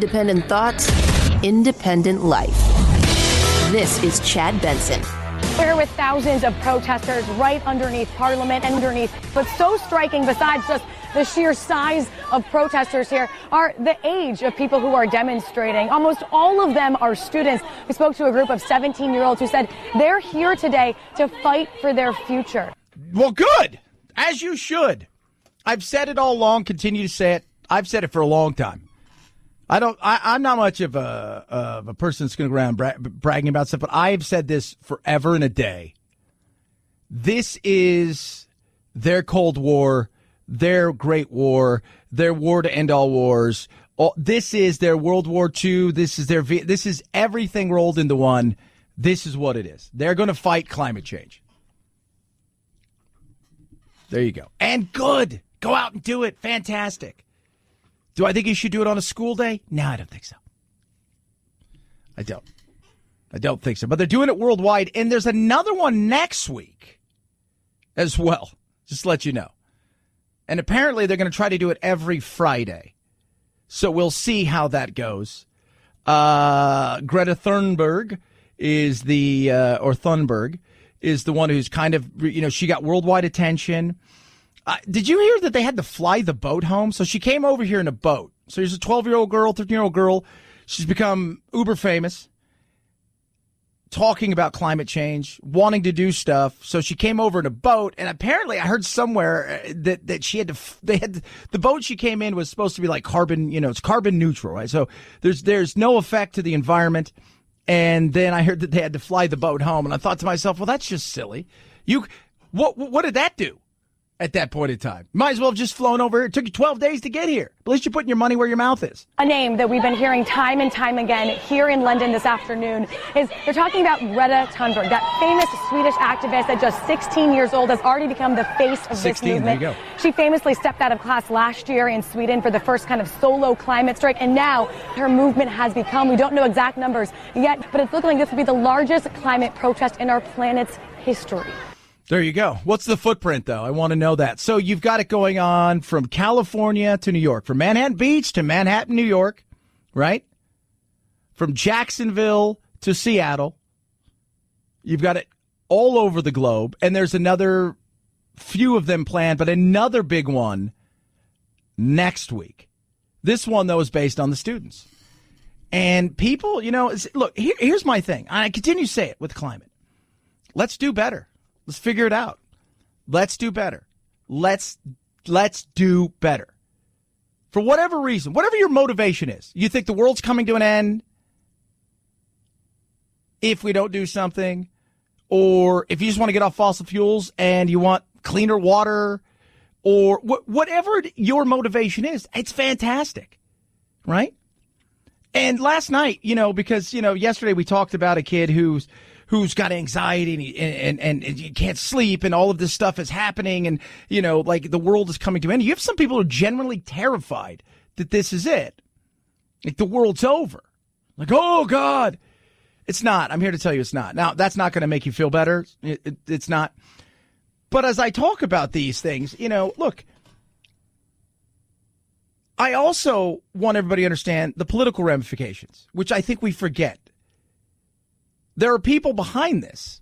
Independent thoughts, independent life. This is Chad Benson. We're here with thousands of protesters right underneath Parliament and underneath. What's so striking, besides just the sheer size of protesters here, are the age of people who are demonstrating. Almost all of them are students. We spoke to a group of 17-year-olds who said they're here today to fight for their future. Well, good. As you should. I've said it all along, continue to say it. I've said it for a long time. I'm not much of a person that's going to go around bragging about stuff, but I've said this forever and a day. This is their Cold War, their Great War, their war to end all wars. This is their World War II. This is everything rolled into one. This is what it is. They're going to fight climate change. There you go. And good. Go out and do it. Fantastic. Do I think you should do it on a school day? No, I don't think so. I don't think so. But they're doing it worldwide, and there's another one next week as well, just to let you know. And apparently they're going to try to do it every Friday. So we'll see how that goes. Greta Thunberg is Thunberg is the one who's kind of, she got worldwide attention. Did you hear that they had to fly the boat home? So she came over here in a boat. So here's a 12-year-old girl, 13-year-old girl. She's become uber famous, talking about climate change, wanting to do stuff. So she came over in a boat, and apparently I heard somewhere that she had the boat she came in was supposed to be like carbon, it's carbon neutral, right? So there's no effect to the environment. And then I heard that they had to fly the boat home, and I thought to myself, well, that's just silly. What did that do? At that point in time, might as well have just flown over. It took you 12 days to get here. At least you're putting your money where your mouth is. A name that we've been hearing time and time again here in London this afternoon is they're talking about Greta Thunberg, that famous Swedish activist at just 16 years old has already become the face of this movement. There you go. She famously stepped out of class last year in Sweden for the first kind of solo climate strike, and now her movement has become, we don't know exact numbers yet, but it's looking like this will be the largest climate protest in our planet's history. There you go. What's the footprint, though? I want to know that. So you've got it going on from California to New York, from Manhattan Beach to Manhattan, New York, right? From Jacksonville to Seattle. You've got it all over the globe. And there's another few of them planned, but another big one next week. This one, though, is based on the students. And people, look, here's my thing. I continue to say it with climate. Let's do better. Let's figure it out. Let's do better. Let's do better. For whatever reason, whatever your motivation is, you think the world's coming to an end if we don't do something, or if you just want to get off fossil fuels and you want cleaner water, or whatever your motivation is, it's fantastic, right? And last night, because, yesterday we talked about a kid who's got anxiety and you can't sleep and all of this stuff is happening and, like the world is coming to an end. You have some people who are genuinely terrified that this is it. Like the world's over. Like, oh, God. It's not. I'm here to tell you it's not. Now, that's not going to make you feel better. It's not. But as I talk about these things, look, I also want everybody to understand the political ramifications, which I think we forget. There are people behind this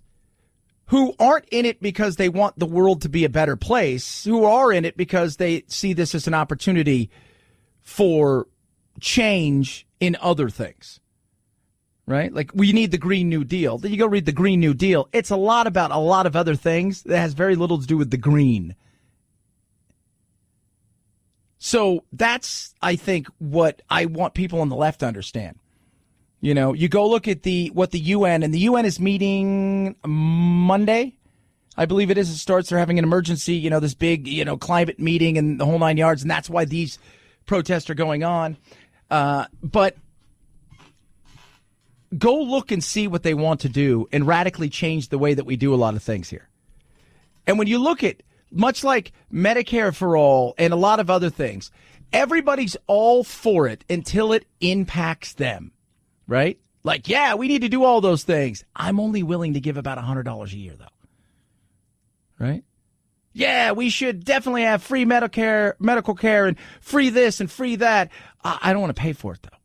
who aren't in it because they want the world to be a better place, who are in it because they see this as an opportunity for change in other things, right? Like we need the Green New Deal. Then you go read the Green New Deal. It's a lot about a lot of other things that has very little to do with the green. So that's, I think, what I want people on the left to understand. You go look at what the UN, and the UN is meeting Monday. I believe it is. It starts. They're having an emergency, this big, climate meeting and the whole 9 yards. And that's why these protests are going on. But go look and see what they want to do and radically change the way that we do a lot of things here. And when you look at, much like Medicare for all and a lot of other things, everybody's all for it until it impacts them. Right? Like, yeah, we need to do all those things. I'm only willing to give about $100 a year, though. Right? Yeah, we should definitely have free medical care and free this and free that. I don't want to pay for it, though.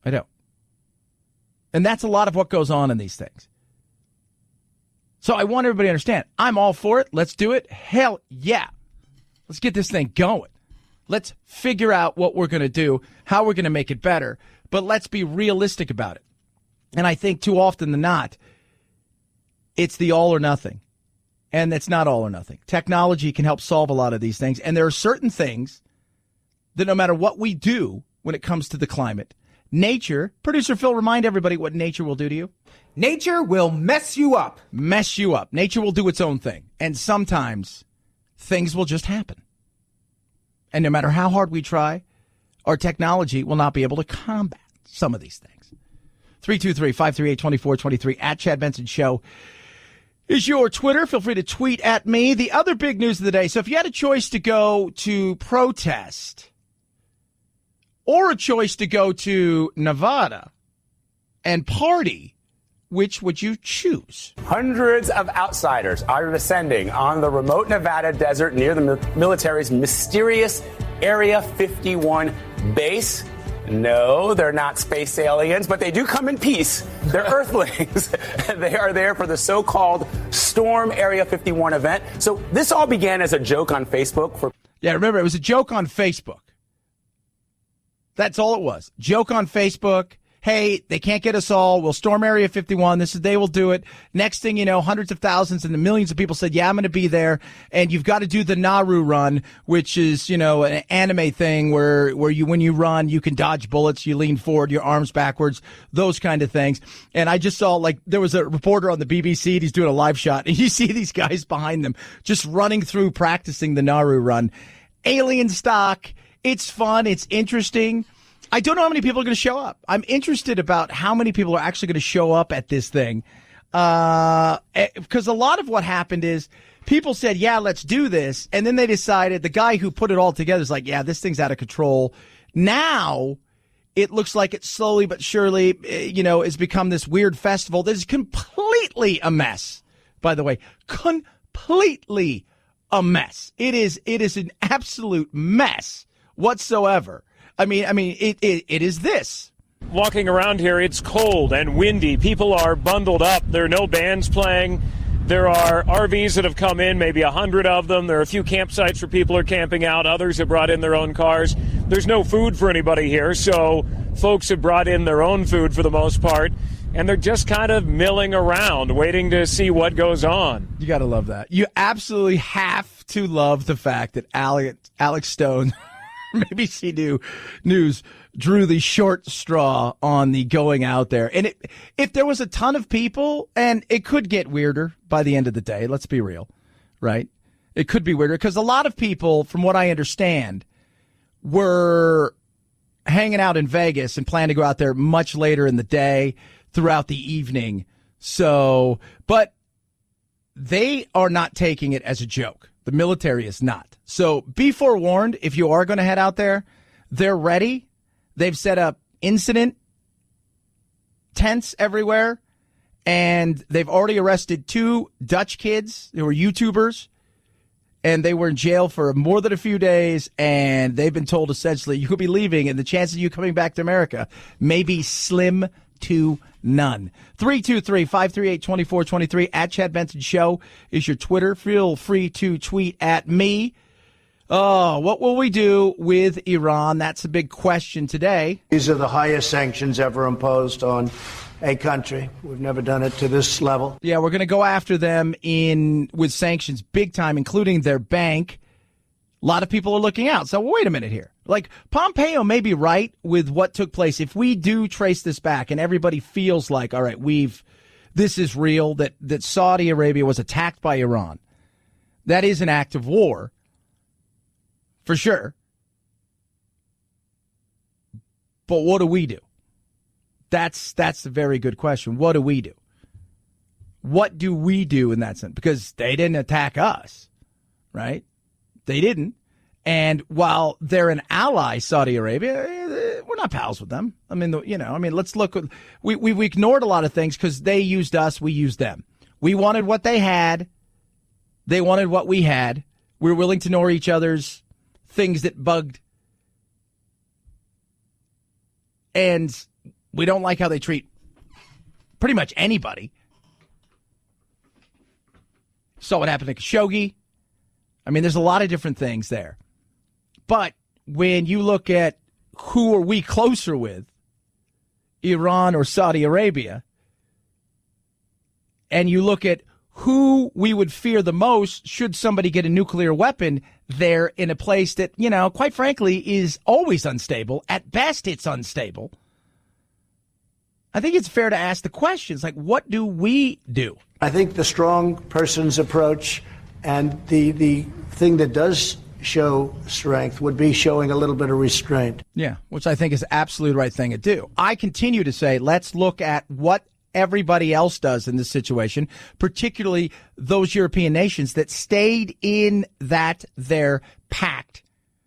I don't. And that's a lot of what goes on in these things. So I want everybody to understand, I'm all for it. Let's do it. Hell yeah. Let's get this thing going. Let's figure out what we're going to do, how we're going to make it better. But let's be realistic about it. And I think too often than not, it's the all or nothing. And it's not all or nothing. Technology can help solve a lot of these things. And there are certain things that no matter what we do when it comes to the climate, nature, producer Phil, remind everybody what nature will do to you. Nature will mess you up. Mess you up. Nature will do its own thing. And sometimes things will just happen. And no matter how hard we try, our technology will not be able to combat some of these things. 323-538-2423 at Chad Benson Show is your Twitter. Feel free to tweet at me. The other big news of the day. So if you had a choice to go to protest or a choice to go to Nevada and party, which would you choose? Hundreds of outsiders are descending on the remote Nevada desert near the military's mysterious Area 51 base. No, they're not space aliens, but they do come in peace. They're Earthlings. They are there for the so-called Storm Area 51 event. So this all began as a joke on Facebook. Yeah, remember, it was a joke on Facebook. That's all it was. Joke on Facebook. Hey, they can't get us all. We'll storm Area 51. They will do it. Next thing you know, hundreds of thousands and the millions of people said, yeah, I'm going to be there. And you've got to do the Naru run, which is, an anime thing where when you run, you can dodge bullets, you lean forward, your arms backwards, those kind of things. And I just saw, there was a reporter on the BBC, and he's doing a live shot, and you see these guys behind them just running through practicing the Naru run. Alien stock. It's fun. It's interesting. I don't know how many people are going to show up. I'm interested about how many people are actually going to show up at this thing. Because a lot of what happened is people said, yeah, let's do this. And then they decided, the guy who put it all together is like, yeah, this thing's out of control. Now it looks like it slowly but surely, has become this weird festival that is completely a mess. By the way, completely a mess. It is an absolute mess whatsoever. I mean, it is this. Walking around here, it's cold and windy. People are bundled up. There are no bands playing. There are RVs that have come in, maybe 100 of them. There are a few campsites where people are camping out. Others have brought in their own cars. There's no food for anybody here, so folks have brought in their own food for the most part. And they're just kind of milling around, waiting to see what goes on. You got to love that. You absolutely have to love the fact that Alex Stone... ABC News drew the short straw on the going out there. And if there was a ton of people, and it could get weirder by the end of the day, let's be real, right? It could be weirder because a lot of people, from what I understand, were hanging out in Vegas and plan to go out there much later in the day throughout the evening. So, but they are not taking it as a joke. The military is not. So be forewarned, if you are going to head out there, they're ready. They've set up incident tents everywhere, and they've already arrested 2 Dutch kids who were YouTubers, and they were in jail for more than a few days, and they've been told essentially you could be leaving, and the chances of you coming back to America may be slim to none. 323-538-2423 at Chad Benson Show is your Twitter. Feel free to tweet at me. Oh, what will we do with Iran? That's a big question today. These are the highest sanctions ever imposed on a country. We've never done it to this level. Yeah, we're going to go after them with sanctions big time, including their bank. A lot of people are looking out. So wait a minute here. Pompeo may be right with what took place. If we do trace this back and everybody feels like, all right, this is real, that Saudi Arabia was attacked by Iran, that is an act of war, for sure. But what do we do? That's a very good question. What do we do? What do we do in that sense? Because they didn't attack us, right? They didn't. And while they're an ally, Saudi Arabia, we're not pals with them. Let's look. We ignored a lot of things because they used us. We used them. We wanted what they had. They wanted what we had. We were willing to ignore each other's things that bugged. And We don't like how they treat pretty much anybody. Saw what happened to Khashoggi. I mean, there's a lot of different things there. But when you look at who are we closer with, Iran or Saudi Arabia, and you look at who we would fear the most should somebody get a nuclear weapon there in a place that, you know, quite frankly, is always unstable. At best, it's unstable. I think it's fair to ask the questions, like, what do we do? I think the strong person's approach and the thing that does show strength would be showing a little bit of restraint. Yeah, which I think is absolutely the right thing to do. I continue to say, let's look at what everybody else does in this situation, particularly those European nations that stayed in their pact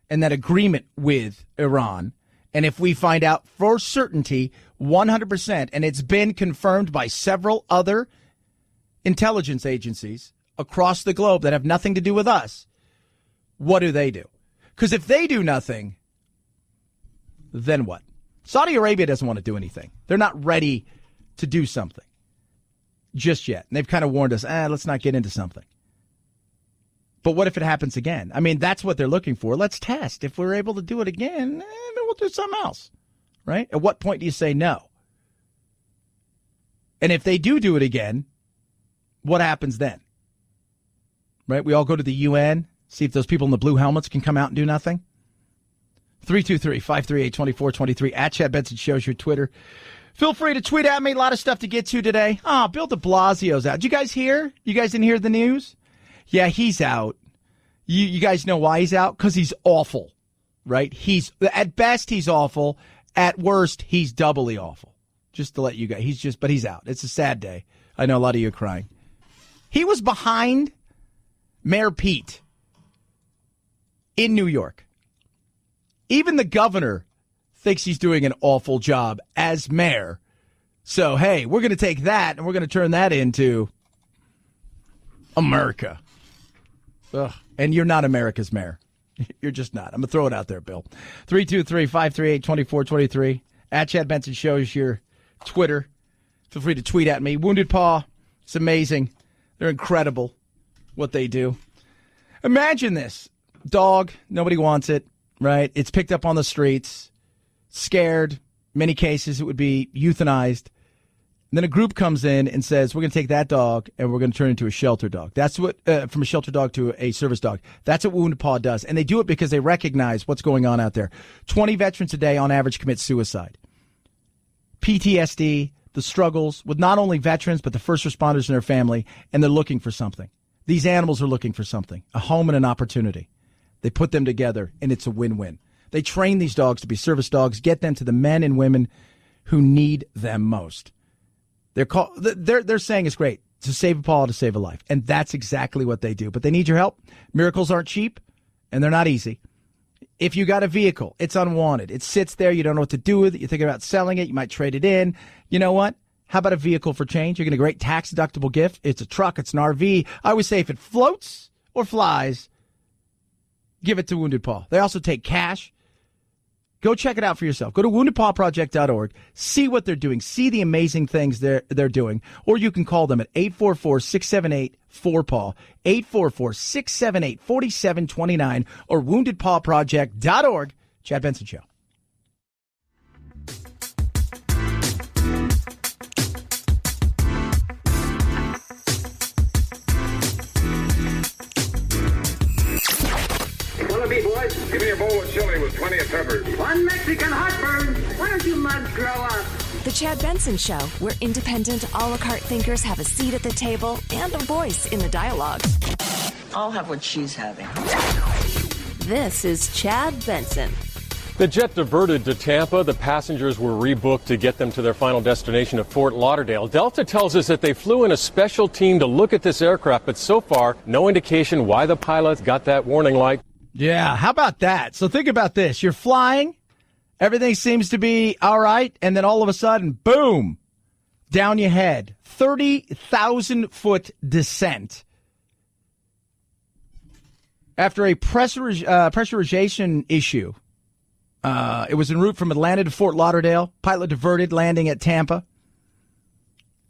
and that agreement with Iran. And if we find out for certainty, 100%, and it's been confirmed by several other intelligence agencies across the globe that have nothing to do with us, what do they do? Because if they do nothing, then what? Saudi Arabia doesn't want to do anything. They're not ready to do something just yet. And they've kind of warned us, let's not get into something. But what if it happens again? I mean, that's what they're looking for. Let's test. If we're able to do it again, then we'll do something else, right? At what point do you say no? And if they do it again, what happens then? Right? We all go to the UN, see if those people in the blue helmets can come out and do nothing. 323-538-2423 at Chad Benson Shows your Twitter. Feel free to tweet at me. A lot of stuff to get to today. Bill de Blasio's out. Did you guys hear? You guys didn't hear the news? Yeah, he's out. You guys know why he's out? Because he's awful, right? At best, he's awful. At worst, he's doubly awful. Just to let you guys, but he's out. It's a sad day. I know a lot of you are crying. He was behind Mayor Pete in New York. Even the governor thinks he's doing an awful job as mayor. So, hey, we're going to take that and we're going to turn that into America. Ugh. And you're not America's mayor. You're just not. I'm going to throw it out there, Bill. 323-538-2423. At Chad Benson Shows your Twitter. Feel free to tweet at me. Wounded Paw. It's amazing. They're incredible what they do. Imagine this. Dog. Nobody wants it, right? It's picked up on the streets. Scared. Many cases it would be euthanized. And then a group comes in and says, we're going to take that dog and we're going to turn it into a shelter dog. That's what, from a shelter dog to a service dog. That's what Wounded Paw does. And they do it because they recognize what's going on out there. 20 veterans a day on average commit suicide. PTSD, the struggles with not only veterans, but the first responders and their family. And they're looking for something. These animals are looking for something, a home and an opportunity. They put them together and it's a win-win. They train these dogs to be service dogs, get them to the men and women who need them most. They're saying it's great to save a paw, to save a life. And that's exactly what they do. But they need your help. Miracles aren't cheap and they're not easy. If you got a vehicle, it's unwanted. It sits there. You don't know what to do with it. You're thinking about selling it. You might trade it in. You know what? How about a vehicle for change? You're getting a great tax deductible gift. It's a truck. It's an RV. I always say if it floats or flies, give it to Wounded Paw. They also take cash. Go check it out for yourself. Go to woundedpawproject.org. See what they're doing. See the amazing things they're doing. Or you can call them at 844-678-4PAW, 844-678-4729, or woundedpawproject.org. Chad Benson Show. Boys, give me a bowl of chili with plenty of peppers. One Mexican heartburn. Why don't you mugs grow up? The Chad Benson Show, where independent, a la carte thinkers have a seat at the table and a voice in the dialogue. I'll have what she's having. This is Chad Benson. The jet diverted to Tampa. The passengers were rebooked to get them to their final destination of Fort Lauderdale. Delta tells us that they flew in a special team to look at this aircraft, but so far, no indication why the pilots got that warning light. Yeah, how about that? So think about this. You're flying, everything seems to be all right, and then all of a sudden, boom, down you head. 30,000-foot descent. After a pressurization issue It was en route from Atlanta to Fort Lauderdale. Pilot diverted, landing at Tampa.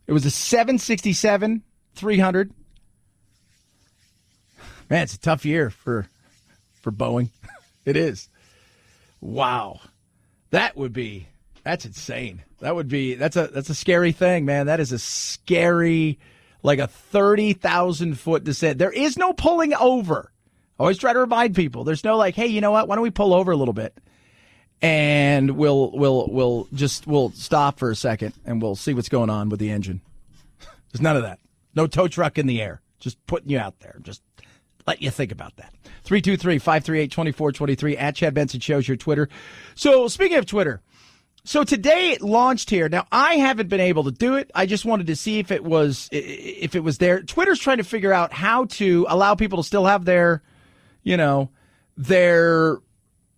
It was a 767-300. Man, it's a tough year for Boeing. It is. Wow. That's insane. That's a scary thing, man. That is a scary, like a 30,000 foot descent. There is no pulling over. I always try to remind people. There's no like, hey, you know what? Why don't we pull over a little bit? And we'll stop for a second and we'll see what's going on with the engine. There's none of that. No tow truck in the air. Just putting you out there. Just let you think about that. 323-538-2423 at Chad Benson Show's your Twitter. So speaking of Twitter, so today it launched here. Now I haven't been able to do it. I just wanted to see if it was there. Twitter's trying to figure out how to allow people to still have their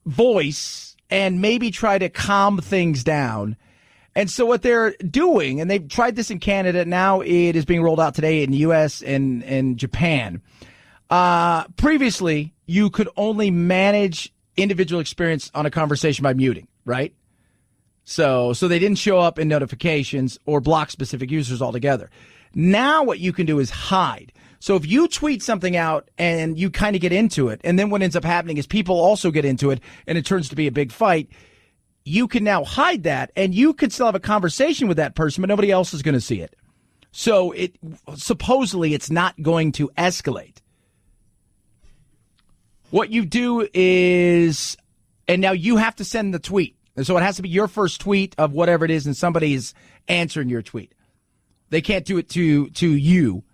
voice and maybe try to calm things down. And so what they're doing, and they've tried this in Canada, now it is being rolled out today in the U.S. and Japan. Previously, you could only manage individual experience on a conversation by muting, right? So they didn't show up in notifications or block specific users altogether. Now what you can do is hide. So if you tweet something out and you kind of get into it, and then what ends up happening is people also get into it and it turns to be a big fight, you can now hide that and you can still have a conversation with that person, but nobody else is going to see it. So supposedly it's not going to escalate. What you do is, and now you have to send the tweet. And so it has to be your first tweet of whatever it is, and somebody is answering your tweet. They can't do it to you,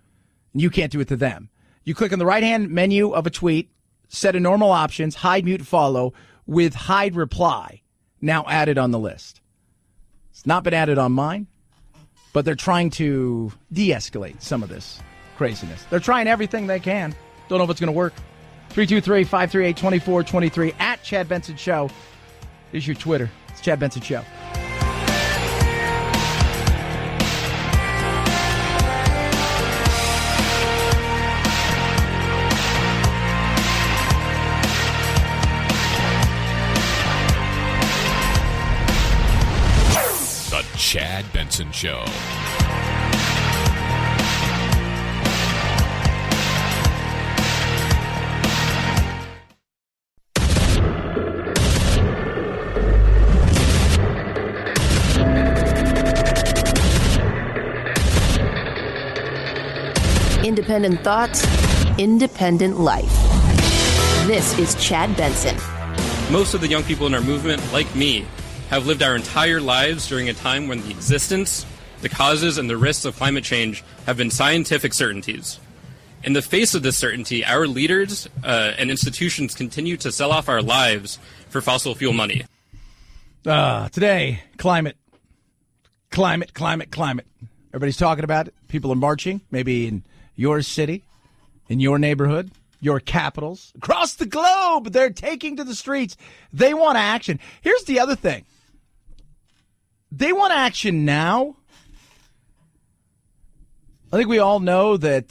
and you can't do it to them. You click on the right-hand menu of a tweet, set a normal options, hide, mute, follow, with hide reply now added on the list. It's not been added on mine, but they're trying to de-escalate some of this craziness. They're trying everything they can. Don't know if it's going to work. 323-538-2423 at Chad Benson Show is your Twitter. It's Chad Benson Show. The Chad Benson Show. Independent thoughts, independent life. This is Chad Benson. Most of the young people in our movement, like me, have lived our entire lives during a time when the existence, the causes, and the risks of climate change have been scientific certainties. In the face of this certainty, our leaders and institutions continue to sell off our lives for fossil fuel money. Today, climate. Everybody's talking about it. People are marching, maybe in your city, in your neighborhood, your capitals, across the globe. They're taking to the streets. They want action. Here's the other thing. They want action now. I think we all know that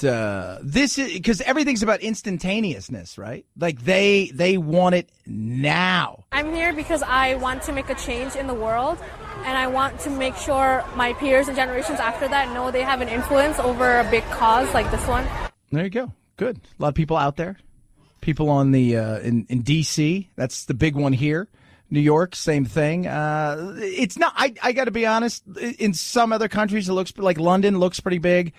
this is because everything's about instantaneousness, right? Like they want it now. I'm here because I want to make a change in the world, and I want to make sure my peers and generations after that know they have an influence over a big cause like this one. There you go. Good. A lot of people out there. People on the in D.C. That's the big one here. New York, same thing. It's not. I got to be honest. In some other countries, it looks like London looks pretty big.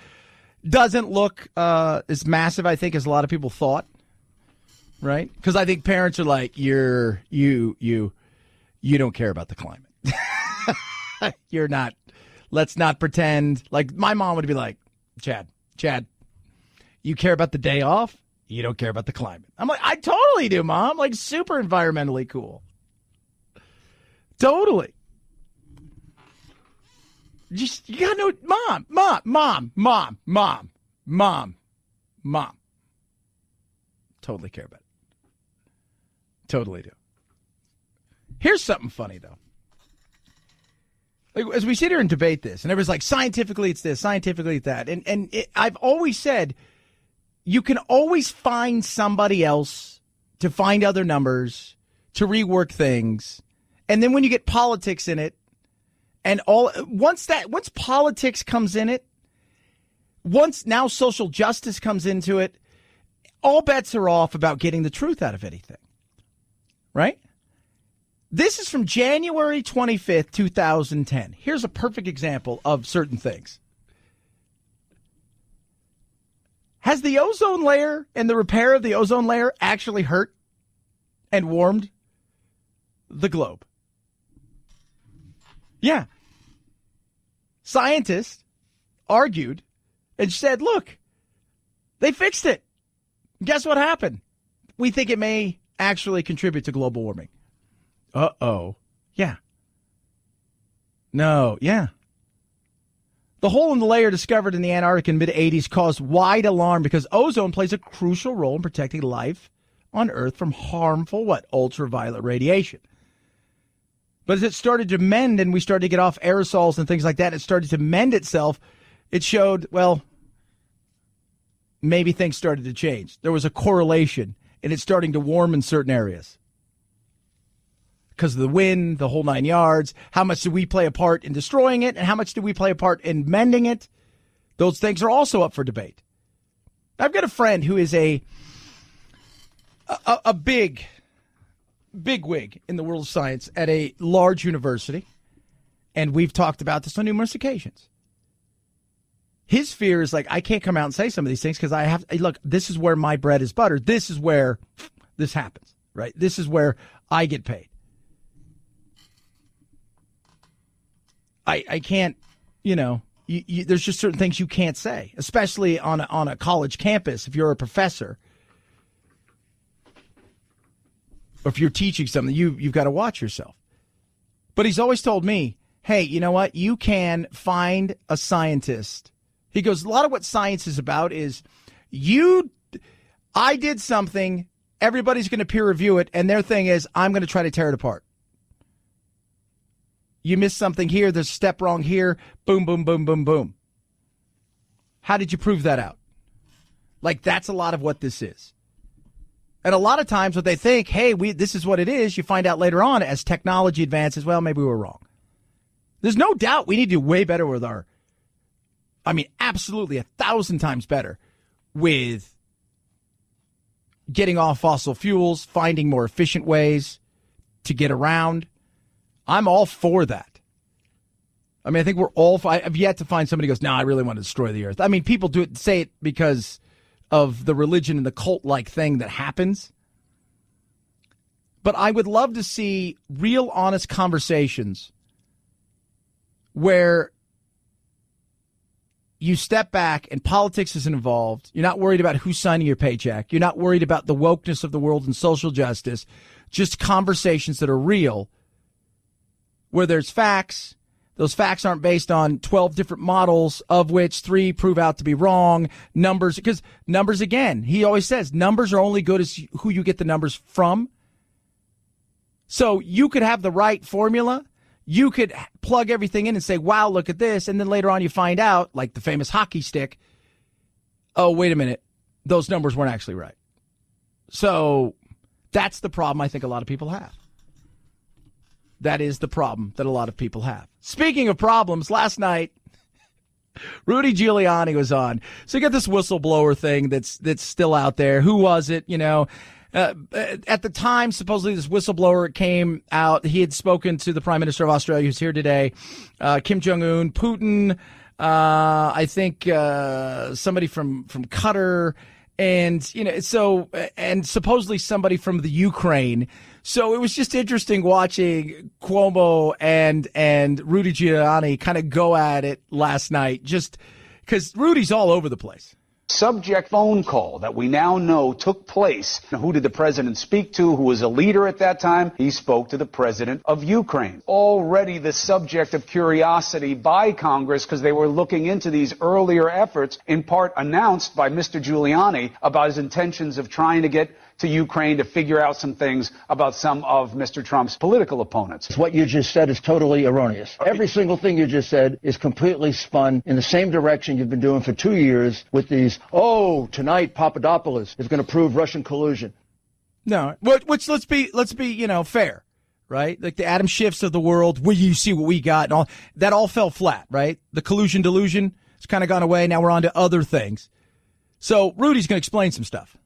Doesn't look as massive, I think, as a lot of people thought. Right? Because I think parents are like, you don't care about the climate. You're not. Let's not pretend. Like my mom would be like, Chad, you care about the day off? You don't care about the climate. I'm like, I totally do, Mom. Like super environmentally cool. Totally. Just, you gotta know, mom. Totally care about it. Totally do. Here's something funny, though. Like, as we sit here and debate this, and everyone's like, scientifically it's this, scientifically it's that. And I've always said, you can always find somebody else to find other numbers, to rework things. And then when you get politics in it, and once politics comes in it, once now social justice comes into it, all bets are off about getting the truth out of anything. Right? This is from January 25th, 2010. Here's a perfect example of certain things. Has the ozone layer and the repair of the ozone layer actually hurt and warmed the globe? Yeah. Scientists argued and said, look, they fixed it. Guess what happened? We think it may actually contribute to global warming. Uh-oh. Yeah. No, yeah. The hole in the layer discovered in the Antarctic in the mid-'80s caused wide alarm because ozone plays a crucial role in protecting life on Earth from harmful, ultraviolet radiation. But as it started to mend and we started to get off aerosols and things like that, it started to mend itself. It showed, maybe things started to change. There was a correlation, and it's starting to warm in certain areas. Because of the wind, the whole 9 yards. How much do we play a part in destroying it, and how much do we play a part in mending it? Those things are also up for debate. I've got a friend who is a big wig in the world of science at a large university, and we've talked about this on numerous occasions. His fear is I can't come out and say some of these things because this is where my bread is buttered. This is where this happens, right? This is where I get paid. I can't, there's just certain things you can't say, especially on a college campus if you're a professor. Or if you're teaching something, you've got to watch yourself. But he's always told me, hey, you know what? You can find a scientist. He goes, a lot of what science is about is I did something, everybody's going to peer review it, and their thing is, I'm going to try to tear it apart. You missed something here, there's a step wrong here, boom, boom, boom, boom, boom. How did you prove that out? That's a lot of what this is. And a lot of times what they think, hey, this is what it is, you find out later on as technology advances, maybe we were wrong. There's no doubt we need to do way better with absolutely 1,000 times better with getting off fossil fuels, finding more efficient ways to get around. I'm all for that. I think we're all, I've yet to find somebody who goes, no, I really want to destroy the earth. People say it because of the religion and the cult-like thing that happens. But I would love to see real, honest conversations where you step back and politics isn't involved. You're not worried about who's signing your paycheck. You're not worried about the wokeness of the world and social justice. Just conversations that are real, where there's facts. Those facts aren't based on 12 different models, of which 3 prove out to be wrong. Numbers, because numbers, again, he always says, numbers are only good as who you get the numbers from. So you could have the right formula. You could plug everything in and say, wow, look at this. And then later on you find out, like the famous hockey stick, oh, wait a minute, those numbers weren't actually right. So that's the problem I think a lot of people have. That is the problem that a lot of people have. Speaking of problems, last night, Rudy Giuliani was on. So you got this whistleblower thing that's still out there. Who was it? At the time, supposedly this whistleblower came out. He had spoken to the Prime Minister of Australia, who's here today, Kim Jong-un, Putin, I think somebody from Qatar, and and supposedly somebody from the Ukraine. So it was just interesting watching Cuomo and Rudy Giuliani kind of go at it last night, just because Rudy's all over the place. Subject phone call that we now know took place. Who did the president speak to? Who was a leader at that time? He spoke to the president of Ukraine. Already the subject of curiosity by Congress because they were looking into these earlier efforts, in part announced by Mr. Giuliani about his intentions of trying to get to Ukraine to figure out some things about some of Mr. Trump's political opponents. What you just said is totally erroneous. Every single thing you just said is completely spun in the same direction you've been doing for 2 years with these, tonight Papadopoulos is going to prove Russian collusion. No, which let's be fair, right? Like the Adam Schiffs of the world, where you see what we got and all that all fell flat, right? The collusion delusion has kind of gone away. Now we're on to other things. So Rudy's going to explain some stuff.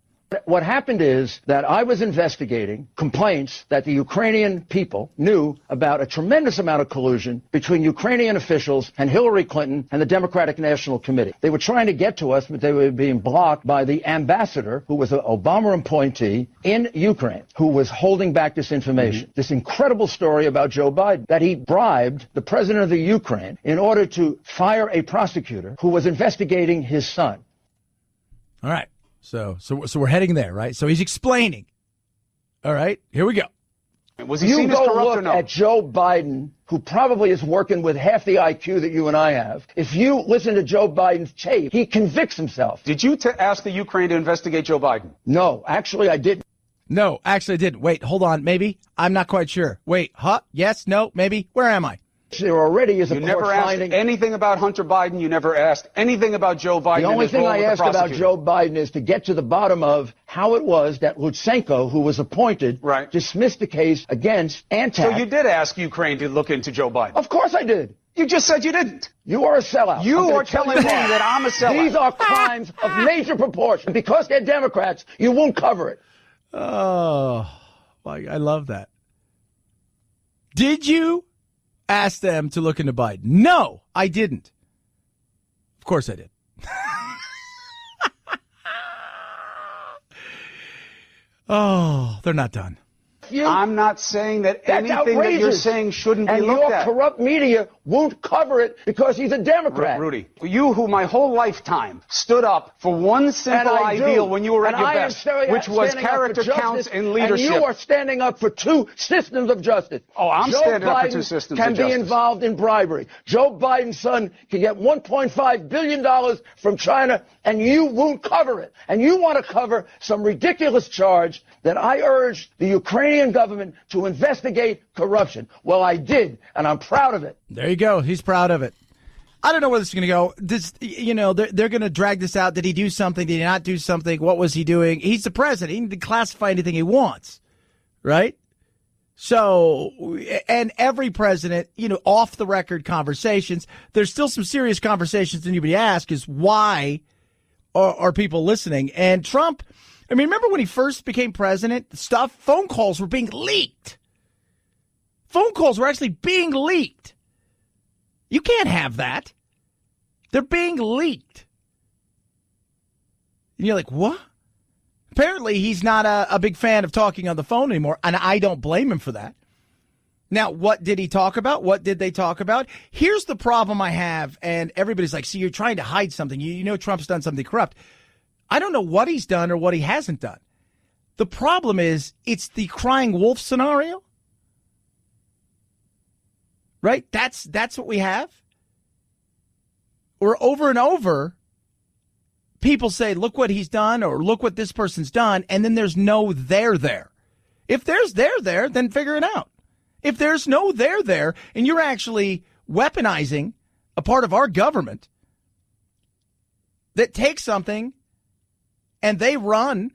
What happened is that I was investigating complaints that the Ukrainian people knew about a tremendous amount of collusion between Ukrainian officials and Hillary Clinton and the Democratic National Committee. They were trying to get to us, but they were being blocked by the ambassador, who was an Obama appointee in Ukraine, who was holding back this information. This incredible story about Joe Biden, that he bribed the president of the Ukraine in order to fire a prosecutor who was investigating his son. All right. So we're heading there, right? So he's explaining. All right, here we go. Was he seen as corrupt or no? You go look at Joe Biden, who probably is working with half the IQ that you and I have. If you listen to Joe Biden's tape, he convicts himself. Did you ask the Ukraine to investigate Joe Biden? No, actually I didn't. No, actually I didn't. Wait, hold on, maybe? I'm not quite sure. Wait, yes, no, maybe? Where am I? There already is a court finding. You never asked anything about Hunter Biden. You never asked anything about Joe Biden. The only thing I asked about Joe Biden is to get to the bottom of how it was that Lutsenko, who was appointed, dismissed the case against Antak. So you did ask Ukraine to look into Joe Biden? Of course I did. You just said you didn't. You are a sellout. You are telling me that I'm a sellout. These are crimes of major proportion. Because they're Democrats, you won't cover it. Oh, I love that. Did you ask them to look into Biden? No, I didn't. Of course I did. Oh, they're not done. I'm not saying that anything that you're saying shouldn't be looked at. And your corrupt media won't cover it because he's a Democrat. Rudy, you who my whole lifetime stood up for one simple ideal when you were at your best, which was character counts in leadership. And you are standing up for two systems of justice. Oh, I'm standing up for two systems of justice. Joe Biden can be involved in bribery. Joe Biden's son can get $1.5 billion from China, and you won't cover it. And you want to cover some ridiculous charge that I urged the Ukrainian government to investigate corruption. Well, I did, and I'm proud of it. There you go. He's proud of it. I don't know where this is going to go. They're going to drag this out. Did he do something? Did he not do something? What was he doing? He's the president. He can classify anything he wants, right? So, and every president, off the record conversations, there's still some serious conversations that anybody asks is why are people listening? And Trump, remember when he first became president, phone calls were being leaked. Phone calls were actually being leaked. You can't have that. They're being leaked. And you're like, what? Apparently, he's not a big fan of talking on the phone anymore, and I don't blame him for that. Now, what did he talk about? What did they talk about? Here's the problem I have, and everybody's like, see, you're trying to hide something. You know Trump's done something corrupt. I don't know what he's done or what he hasn't done. The problem is it's the crying wolf scenario. Right? That's what we have. Or over and over, people say, look what he's done or look what this person's done, and then there's no there there. If there's there, then figure it out. If there's no there, and you're actually weaponizing a part of our government that takes something and they run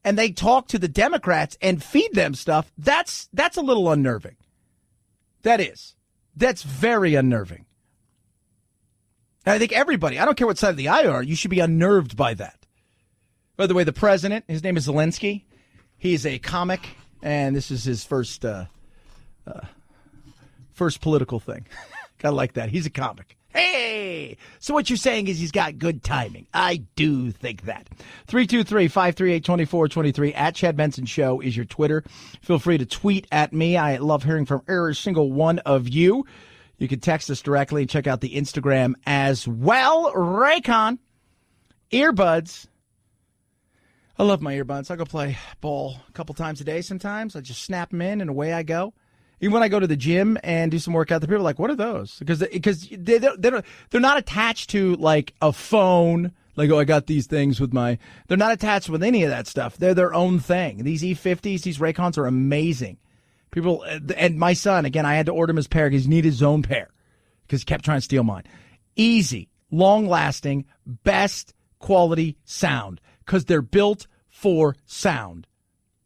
and they talk to the Democrats and feed them stuff, that's a little unnerving. That is. That's very unnerving. And I think everybody, I don't care what side of the aisle you are, you should be unnerved by that. By the way, the president, his name is Zelensky. He's a comic, and this is his first political thing. Gotta like that. He's a comic. Hey! So what you're saying is he's got good timing. I do think that. 323-538-2423 at Chad Benson Show is your Twitter. Feel free to tweet at me. I love hearing from every single one of you. You can text us directly and check out the Instagram as well. Raycon, earbuds. I love my earbuds. I go play ball a couple times a day sometimes. I just snap them in and away I go. Even when I go to the gym and do some workout, the people are like, what are those? Because they're not attached to like a phone. Like, oh, I got these things with my. They're not attached with any of that stuff. They're their own thing. These E50s, these Raycons are amazing. People, and my son, again, I had to order him his pair because he needed his own pair because he kept trying to steal mine. Easy, long-lasting, best quality sound because they're built for sound.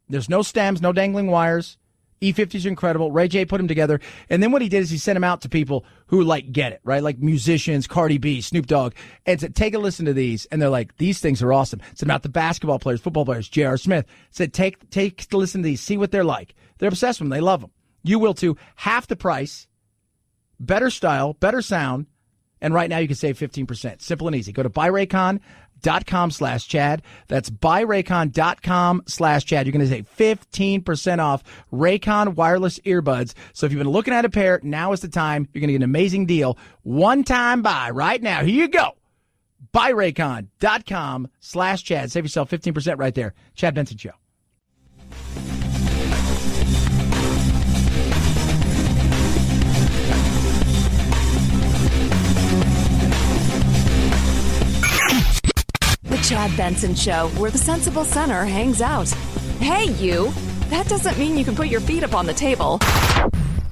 There's no stems, no dangling wires. E50s are incredible. Ray J put them together. And then what he did is he sent them out to people who get it, right? Like musicians, Cardi B, Snoop Dogg. And said, take a listen to these. And they're like, these things are awesome. It's about the basketball players, football players, J.R. Smith. Said, take a listen to these. See what they're like. They're obsessed with them. They love them. You will too. Half the price, better style, better sound. And right now you can save 15%. Simple and easy. Go to buyraycon.com/Chad. That's buyraycon.com/Chad. You're going to save 15% off Raycon wireless earbuds. So if you've been looking at a pair, now is the time. You're going to get an amazing deal. One-time buy right now. Here you go. Buyraycon.com/Chad. Save yourself 15% right there. Chad Benson Show. The Chad Benson Show, where the sensible center hangs out. Hey, you! That doesn't mean you can put your feet up on the table.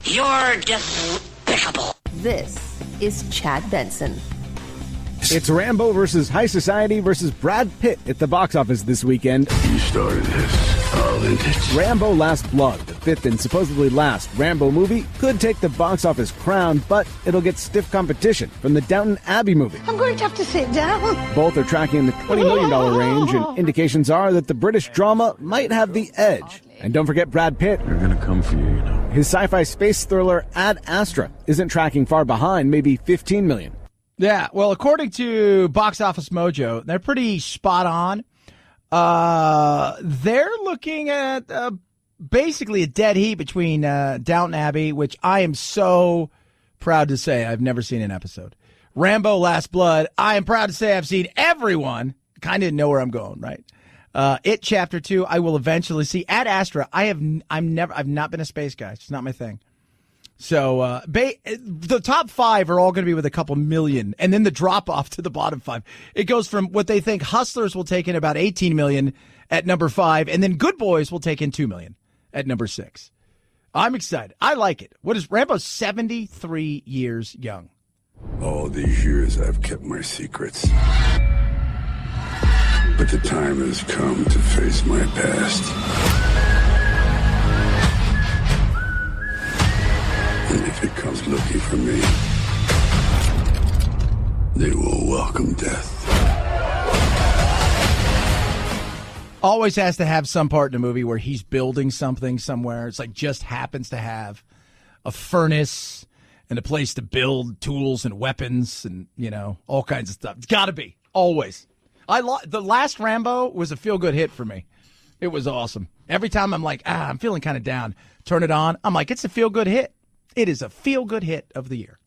You're despicable. This is Chad Benson. It's Rambo versus High Society versus Brad Pitt at the box office this weekend. You started this. I'll end it. Rambo Last Blood, the fifth and supposedly last Rambo movie, could take the box office crown, but it'll get stiff competition from the Downton Abbey movie. I'm going to have to sit down. Both are tracking in the $20 million range, and indications are that the British drama might have the edge. And don't forget Brad Pitt. They're going to come for you, you know. His sci-fi space thriller Ad Astra isn't tracking far behind, maybe $15 million. Yeah, well, according to Box Office Mojo, they're pretty spot on. They're looking at basically a dead heat between Downton Abbey, which I am so proud to say I've never seen an episode. Rambo Last Blood, I am proud to say I've seen everyone. Kind of know where I'm going, right? It Chapter 2, I will eventually see. Ad Astra, I've not been a space guy. It's not my thing. So the top five are all going to be with a couple million, and then the drop off to the bottom five. It goes from what they think Hustlers will take in about 18 million at number 5, and then Good Boys will take in 2 million at number 6. I'm excited. I like it. What is Rambo? 73 years young. All these years I've kept my secrets. But the time has come to face my past. And if it comes looking for me, they will welcome death. Always has to have some part in the movie where he's building something somewhere. It's like just happens to have a furnace and a place to build tools and weapons and, all kinds of stuff. It's got to be. Always. The last Rambo was a feel-good hit for me. It was awesome. Every time I'm like, I'm feeling kind of down. Turn it on. I'm like, it's a feel-good hit. It is a feel-good hit of the year.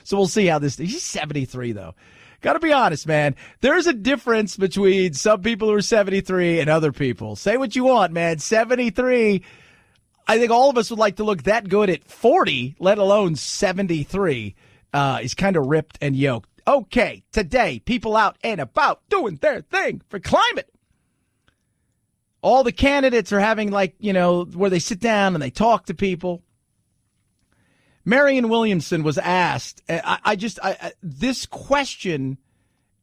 So we'll see how this – he's 73, though. Got to be honest, man. There's a difference between some people who are 73 and other people. Say what you want, man. 73, I think all of us would like to look that good at 40, let alone 73. He's kind of ripped and yoked. Okay, today, people out and about doing their thing for climate. All the candidates are having where they sit down and they talk to people. Marianne Williamson was asked, this question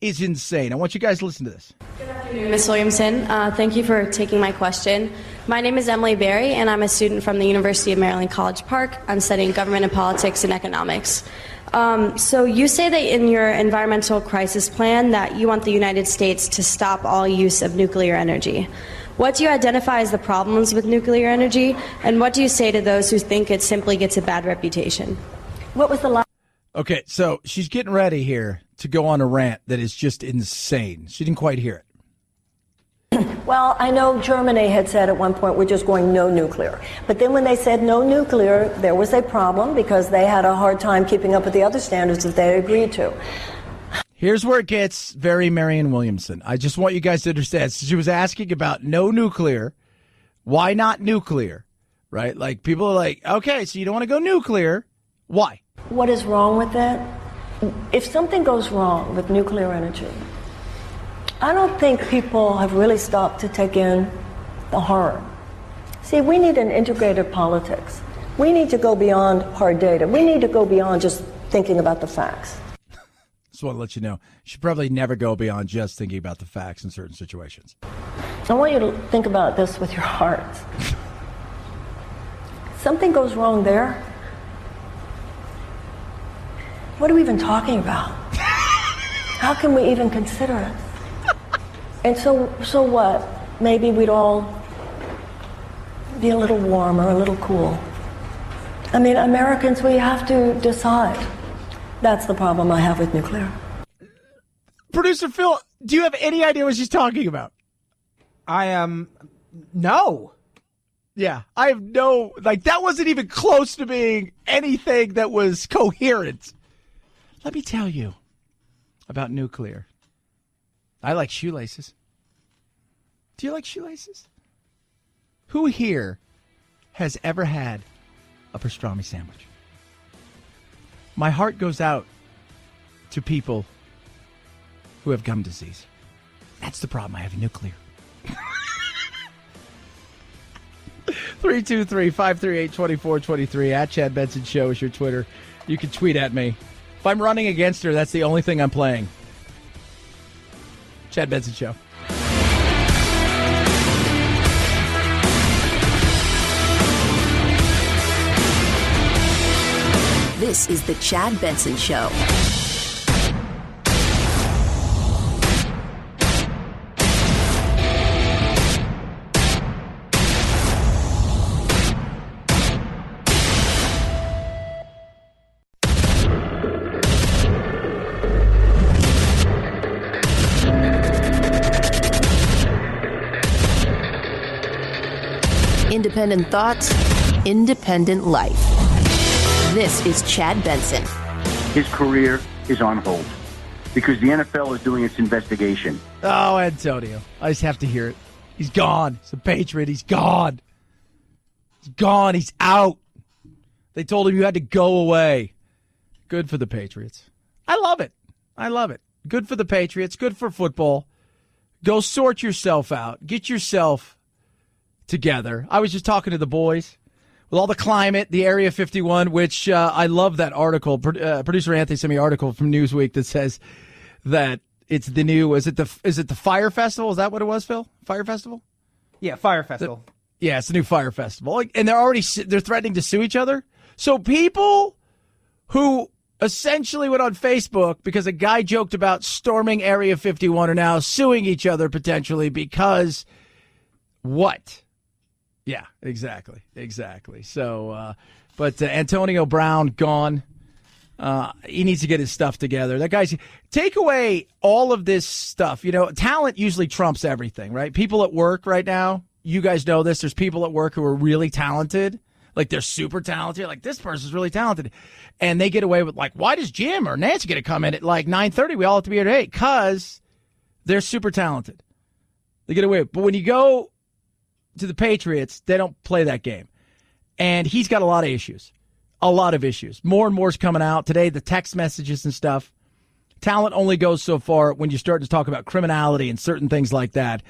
is insane. I want you guys to listen to this. Good afternoon, Ms. Williamson. Thank you for taking my question. My name is Emily Berry, and I'm a student from the University of Maryland College Park. I'm studying government and politics and economics. So you say that in your environmental crisis plan that you want the United States to stop all use of nuclear energy. What do you identify as the problems with nuclear energy, and what do you say to those who think it simply gets a bad reputation? What was the last? Okay, so she's getting ready here to go on a rant that is just insane. She didn't quite hear it. Well, I know Germany had said at one point we're just going no nuclear. But then when they said no nuclear, there was a problem because they had a hard time keeping up with the other standards that they agreed to. Here's where it gets very Marianne Williamson. I just want you guys to understand. So she was asking about no nuclear. Why not nuclear? Right? Like, people are like, okay, so you don't want to go nuclear. Why? What is wrong with that? If something goes wrong with nuclear energy, I don't think people have really stopped to take in the horror. See, we need an integrated politics. We need to go beyond hard data. We need to go beyond just thinking about the facts. Just want to let you know, you should probably never go beyond just thinking about the facts in certain situations. I want you to think about this with your heart. something goes wrong there, what are we even talking about? How can we even consider it? And so what? Maybe we'd all be a little warmer, a little cool. I mean, Americans, we have to decide. That's the problem I have with nuclear. Producer Phil, do you have any idea what she's talking about? No. Yeah, I have no, that wasn't even close to being anything that was coherent. Let me tell you about nuclear. I like shoelaces. Do you like shoelaces? Who here has ever had a pastrami sandwich? My heart goes out to people who have gum disease. That's the problem I have in nuclear. 323-538-2423 at Chad Benson Show is your Twitter. You can tweet at me. If I'm running against her, that's the only thing I'm playing. Chad Benson Show. This is the Chad Benson Show. Independent thoughts, independent life. This is Chad Benson. His career is on hold because the NFL is doing its investigation. Oh, Antonio. I just have to hear it. He's gone. He's a Patriot. He's gone. He's gone. He's out. They told him you had to go away. Good for the Patriots. I love it. I love it. Good for the Patriots. Good for football. Go sort yourself out. Get yourself together. I was just talking to the boys. With all the climate, the Area 51, which I love that article. Producer Anthony sent me an article from Newsweek that says that it's the new. Is it the Fire Festival? Is that what it was, Phil? Fire Festival? Yeah, Fire Festival. Yeah, it's the new Fire Festival, and they're threatening to sue each other. So people who essentially went on Facebook because a guy joked about storming Area 51 are now suing each other potentially because what? Yeah, exactly. So, but Antonio Brown, gone. He needs to get his stuff together. That guy's, take away all of this stuff. You know, talent usually trumps everything, right? People at work right now, you guys know this. There's people at work who are really talented. Like, they're super talented. Like, this person's really talented. And they get away with, like, why does Jim or Nancy get to come in at, 9:30? We all have to be here at 8. Because they're super talented. They get away with it. But when you go to the Patriots, they don't play that game. And he's got a lot of issues. A lot of issues. More and more is coming out. Today, the text messages and stuff. Talent only goes so far when you start to talk about criminality and certain things like that.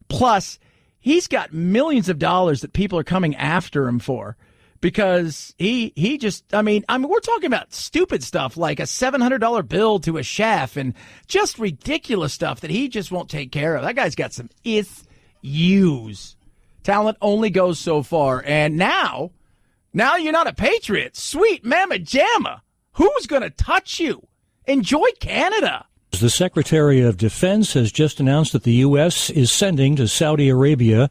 Plus, he's got millions of dollars that people are coming after him for because he just, I mean, we're talking about stupid stuff like a $700 bill to a chef and just ridiculous stuff that he just won't take care of. That guy's got some issues. Talent only goes so far. And now you're not a Patriot. Sweet mamma jamma. Who's going to touch you? Enjoy Canada. The Secretary of Defense has just announced that the U.S. is sending to Saudi Arabia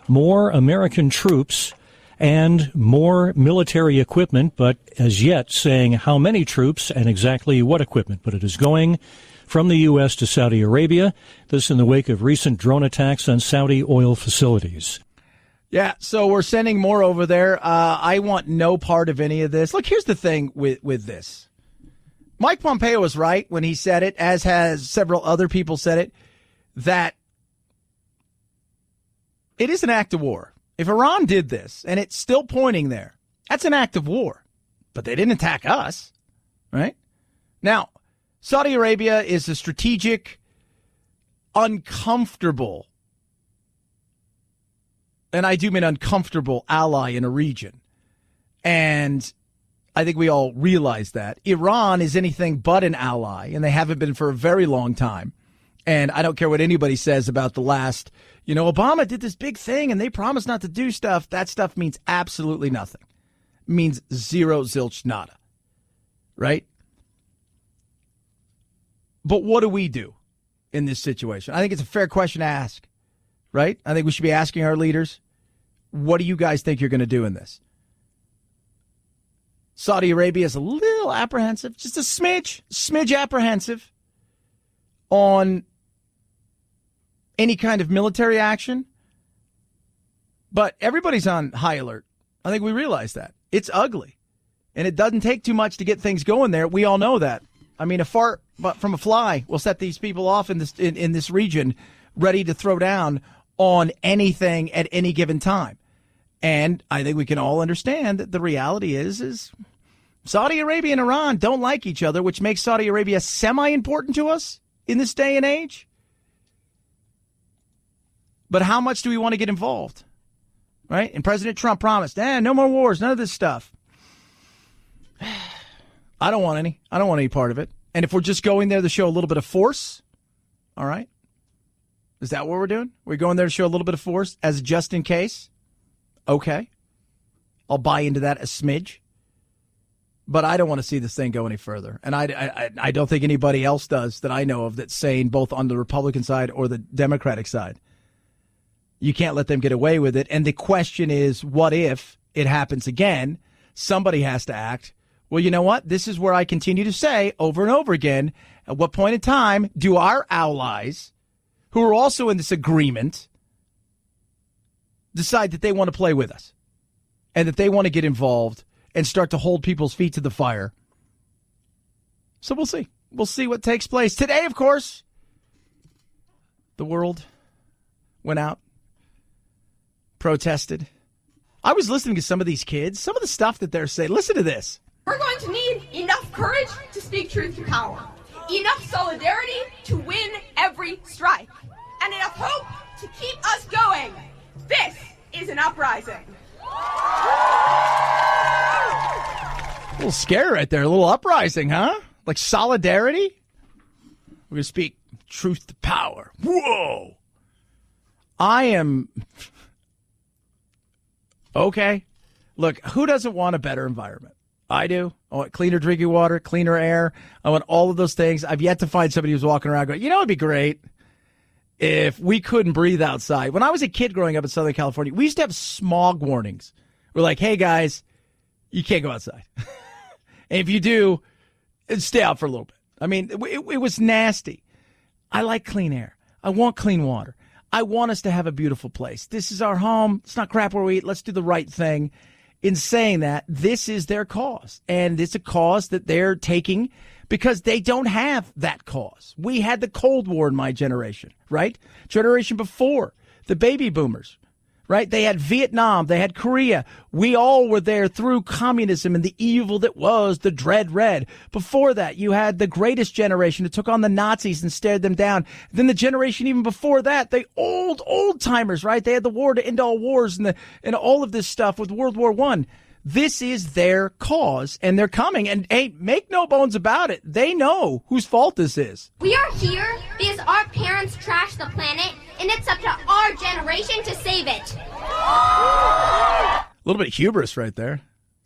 more American troops and more military equipment, but as yet saying how many troops and exactly what equipment. But it is going from the U.S. to Saudi Arabia. This in the wake of recent drone attacks on Saudi oil facilities. Yeah, so we're sending more over there. I want no part of any of this. Look, here's the thing with this. Mike Pompeo was right when he said it, as has several other people said it, that it is an act of war. If Iran did this, and it's still pointing there, that's an act of war. But they didn't attack us, right? Now, Saudi Arabia is a strategic, uncomfortable, and I do mean uncomfortable, ally in a region. And I think we all realize that. Iran is anything but an ally, and they haven't been for a very long time. And I don't care what anybody says about the last, Obama did this big thing, and they promised not to do stuff. That stuff means absolutely nothing. means zero, zilch, nada. Right? But what do we do in this situation? I think it's a fair question to ask. Right? I think we should be asking our leaders, what do you guys think you're going to do in this? Saudi Arabia is a little apprehensive, just a smidge apprehensive on any kind of military action. But everybody's on high alert. I think we realize that. It's ugly. And it doesn't take too much to get things going there. We all know that. I mean, a fart from a fly will set these people off in this region ready to throw down on anything at any given time. And I think we can all understand that the reality is Saudi Arabia and Iran don't like each other, which makes Saudi Arabia semi-important to us in this day and age. But how much do we want to get involved? Right? And President Trump promised, no more wars, none of this stuff. I don't want any. I don't want any part of it. And if we're just going there to show a little bit of force, all right. Is that what we're doing? We're going there to show a little bit of force as just in case? Okay. I'll buy into that a smidge. But I don't want to see this thing go any further. And I don't think anybody else does that I know of that's sane, both on the Republican side or the Democratic side. You can't let them get away with it. And the question is, what if it happens again? Somebody has to act. Well, you know what? This is where I continue to say over and over again, at what point in time do our allies, who are also in this agreement, decide that they want to play with us and that they want to get involved and start to hold people's feet to the fire? So we'll see. We'll see what takes place. Today, of course, the world went out, protested. I was listening to some of these kids, some of the stuff that they're saying. Listen to this. We're going to need enough courage to speak truth to power, enough solidarity to win every strike, and enough hope to keep us going. This is an uprising. A little scare right there, a little uprising, huh? Like solidarity? We're going to speak truth to power. Whoa! I am... Okay. Look, who doesn't want a better environment? I do. I want cleaner drinking water, cleaner air. I want all of those things. I've yet to find somebody who's walking around going, you know, it'd be great if we couldn't breathe outside. When I was a kid growing up in Southern California, we used to have smog warnings. We're like, hey, guys, you can't go outside. And if you do, stay out for a little bit. I mean, it was nasty. I like clean air. I want clean water. I want us to have a beautiful place. This is our home. It's not crap where we eat. Let's do the right thing. In saying that, this is their cause. And it's a cause that they're taking because they don't have that cause. We had the Cold War in my generation, right? Generation before, the baby boomers, right? They had Vietnam. They had Korea. We all were there through communism and the evil that was the Dread Red. Before that, you had the greatest generation that took on the Nazis and stared them down. Then the generation even before that, the old timers, right? They had the war to end all wars and all of this stuff with World War I. This is their cause, and they're coming. And, hey, make no bones about it. They know whose fault this is. We are here because our parents trashed the planet, and it's up to our generation to save it. A little bit of hubris right there.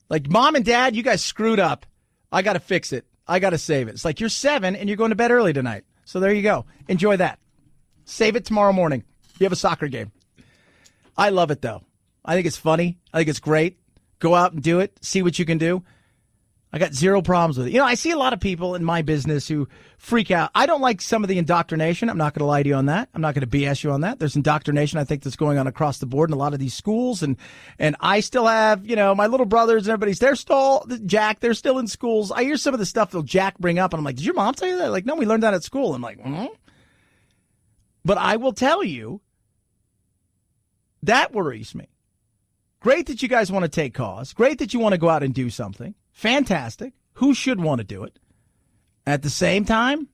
Like, Mom and Dad, you guys screwed up. I got to fix it. I got to save it. It's like you're 7 and you're going to bed early tonight. So there you go. Enjoy that. Save it tomorrow morning. You have a soccer game. I love it, though. I think it's funny. I think it's great. Go out and do it. See what you can do. I got zero problems with it. You know, I see a lot of people in my business who freak out. I don't like some of the indoctrination. I'm not going to lie to you on that. I'm not going to BS you on that. There's indoctrination, I think, that's going on across the board in a lot of these schools. And I still have, you know, my little brothers and everybody's, they're still in schools. I hear some of the stuff that Jack bring up, and I'm like, did your mom tell you that? Like, no, we learned that at school. I'm like, But I will tell you, that worries me. Great that you guys want to take cause. Great that you want to go out and do something. Fantastic. Who should want to do it? At the same time,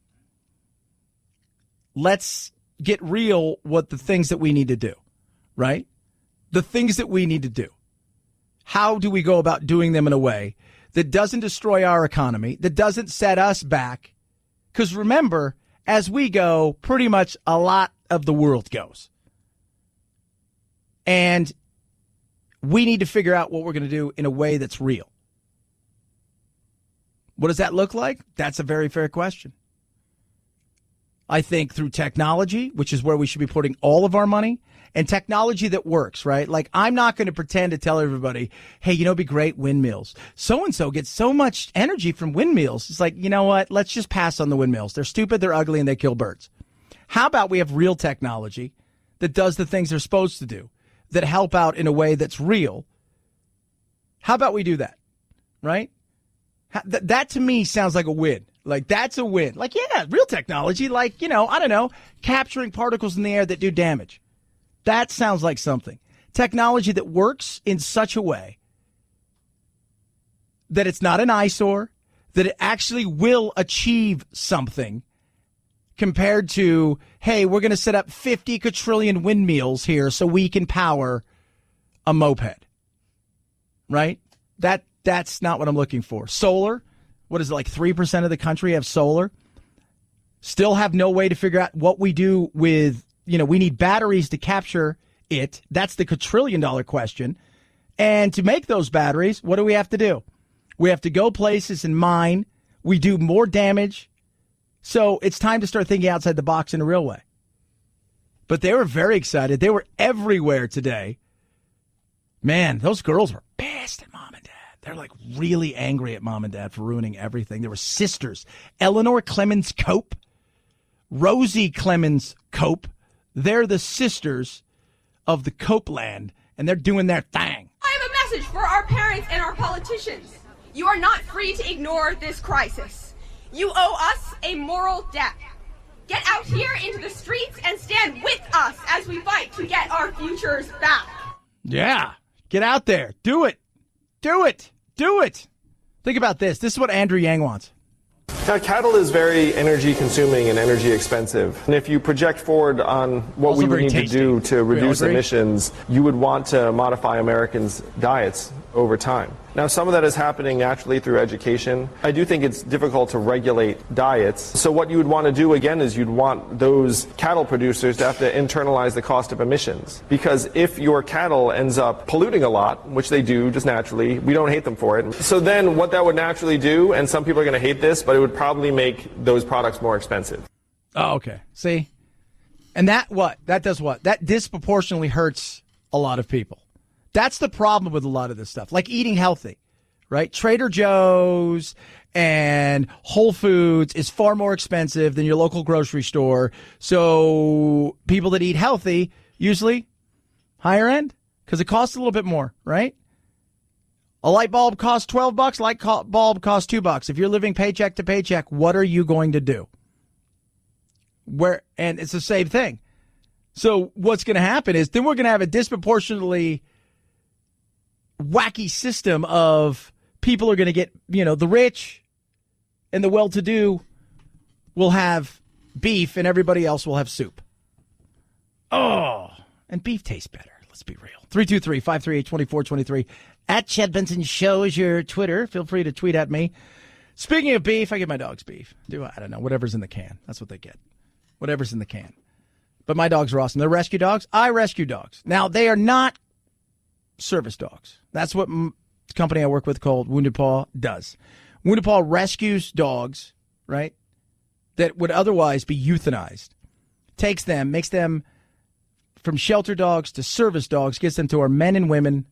let's get real what the things that we need to do, right? The things that we need to do. How do we go about doing them in a way that doesn't destroy our economy, that doesn't set us back? Because remember, as we go, pretty much a lot of the world goes. And we need to figure out what we're going to do in a way that's real. What does that look like? That's a very fair question. I think through technology, which is where we should be putting all of our money, and technology that works, right? Like, I'm not going to pretend to tell everybody, hey, it'd be great, windmills. So-and-so gets so much energy from windmills. It's like, you know what? Let's just pass on the windmills. They're stupid, they're ugly, and they kill birds. How about we have real technology that does the things they're supposed to do, that help out in a way that's real? How about we do that, right? That to me sounds like a win. Like, that's a win. Like, yeah, real technology, like, I don't know, capturing particles in the air that do damage. That sounds like something. Technology that works in such a way that it's not an eyesore, that it actually will achieve something compared to, hey, we're going to set up 50 quadrillion windmills here so we can power a moped. Right? That's not what I'm looking for. Solar, what is it, like 3% of the country have solar? Still have no way to figure out what we do with, we need batteries to capture it. That's the quadrillion-dollar question. And to make those batteries, what do we have to do? We have to go places and mine. We do more damage. So it's time to start thinking outside the box in a real way. But they were very excited. They were everywhere today. Man, those girls were pissed at Mom and Dad. They're like really angry at Mom and Dad for ruining everything. There were sisters. Eleanor Clemens Cope, Rosie Clemens Cope. They're the sisters of the Copeland, and they're doing their thing. I have a message for our parents and our politicians. You are not free to ignore this crisis. You owe us a moral debt. Get out here into the streets and stand with us as we fight to get our futures back. Yeah, get out there. Do it. Do it. Do it. Think about this. This is what Andrew Yang wants. Now, cattle is very energy consuming and energy expensive. And if you project forward on what Also we would need tasty. to do to reduce agree? emissions, you would want to modify Americans' diets over time. Now, some of that is happening naturally through education. I do think it's difficult to regulate diets. So what you would want to do, again, is you'd want those cattle producers to have to internalize the cost of emissions. Because if your cattle ends up polluting a lot, which they do just naturally, we don't hate them for it. So then what that would naturally do, and some people are going to hate this, but it would probably make those products more expensive. Oh, okay. See? And that what? That does what? That disproportionately hurts a lot of people. That's the problem with a lot of this stuff, like eating healthy, right? Trader Joe's and Whole Foods is far more expensive than your local grocery store. So people that eat healthy, usually higher end, because it costs a little bit more, right? A light bulb costs $12. Light bulb costs $2. If you're living paycheck to paycheck, what are you going to do? And it's the same thing. So what's going to happen is then we're going to have a disproportionately wacky system of people are going to get, the rich and the well-to-do will have beef and everybody else will have soup. Oh, and beef tastes better. Let's be real. 323-538-2423. At Chad Benson Show is your Twitter. Feel free to tweet at me. Speaking of beef, I give my dogs beef. I don't know, whatever's in the can. That's what they get. Whatever's in the can. But my dogs are awesome. They're rescue dogs. I rescue dogs. Now, they are not service dogs. That's what the company I work with called Wounded Paw does. Wounded Paw rescues dogs, right, that would otherwise be euthanized. Takes them, makes them from shelter dogs to service dogs, gets them to our men and women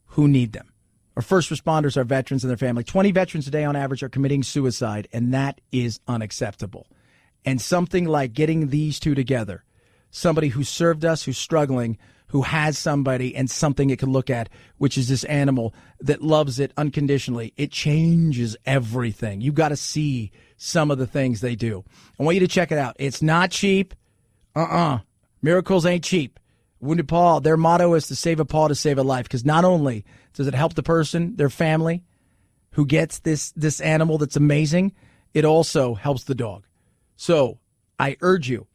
who need them. Our first responders, our veterans and their family. 20 veterans a day on average are committing suicide, and that is unacceptable. And something like getting these two together, somebody who served us, who's struggling, who has somebody and something it can look at, which is this animal that loves it unconditionally. It changes everything. You got to see some of the things they do. I want you to check it out. It's not cheap. Miracles ain't cheap. Wounded Paw, their motto is to save a paw to save a life, because not only does it help the person, their family, who gets this animal that's amazing, it also helps the dog. So I urge you,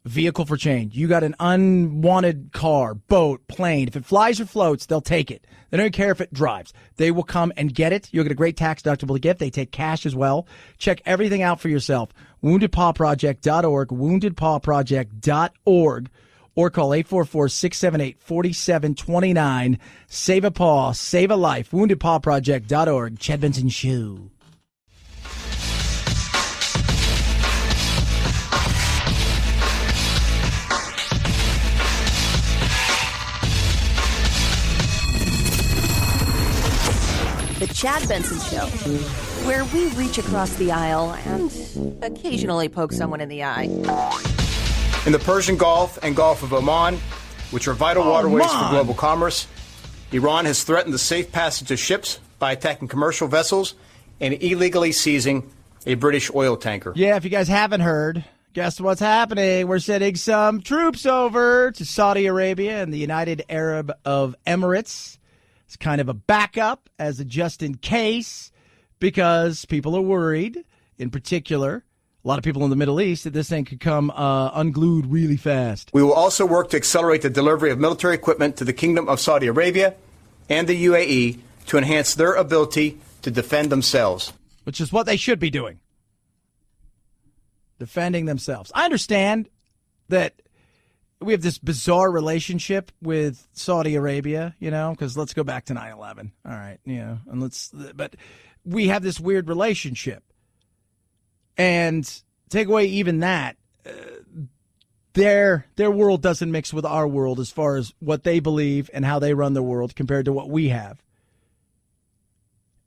vehicle for change. You got an unwanted car, boat, plane. If it flies or floats, they'll take it. They don't care if it drives. They will come and get it. You'll get a great tax deductible gift. They take cash as well. Check everything out for yourself. WoundedPawProject.org, WoundedPawProject.org, or call 844-678-4729. Save a paw, save a life. WoundedPawProject.org. Chad Benson Show. The Chad Benson Show, where we reach across the aisle and occasionally poke someone in the eye. In the Persian Gulf and Gulf of Oman, which are vital waterways for global commerce, Iran has threatened the safe passage of ships by attacking commercial vessels and illegally seizing a British oil tanker. Yeah, if you guys haven't heard, guess what's happening? We're sending some troops over to Saudi Arabia and the United Arab Emirates. It's kind of a backup as a just in case, because people are worried, in particular, a lot of people in the Middle East, that this thing could come unglued really fast. We will also work to accelerate the delivery of military equipment to the Kingdom of Saudi Arabia and the UAE to enhance their ability to defend themselves. Which is what they should be doing. Defending themselves. I understand that we have this bizarre relationship with Saudi Arabia, because let's go back to 9/11. All right, but we have this weird relationship. And take away even that, their world doesn't mix with our world as far as what they believe and how they run the world compared to what we have.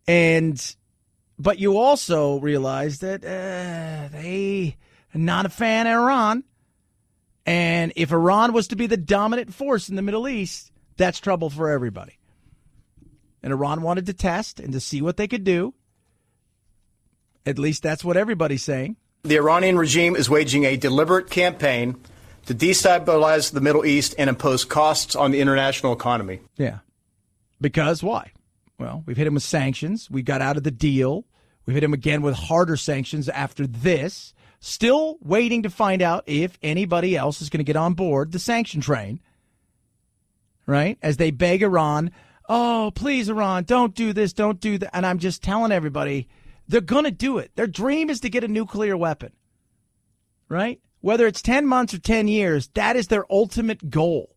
But you also realize that they are not a fan of Iran. And if Iran was to be the dominant force in the Middle East, that's trouble for everybody. And Iran wanted to test and to see what they could do. At least that's what everybody's saying. The Iranian regime is waging a deliberate campaign to destabilize the Middle East and impose costs on the international economy. Yeah. Because why? Well, we've hit him with sanctions. We got out of the deal. We've hit him again with harder sanctions after this. Still waiting to find out if anybody else is going to get on board the sanction train, right? As they beg Iran, oh, please, Iran, don't do this, don't do that. And I'm just telling everybody, they're going to do it. Their dream is to get a nuclear weapon, right? Whether it's 10 months or 10 years, that is their ultimate goal.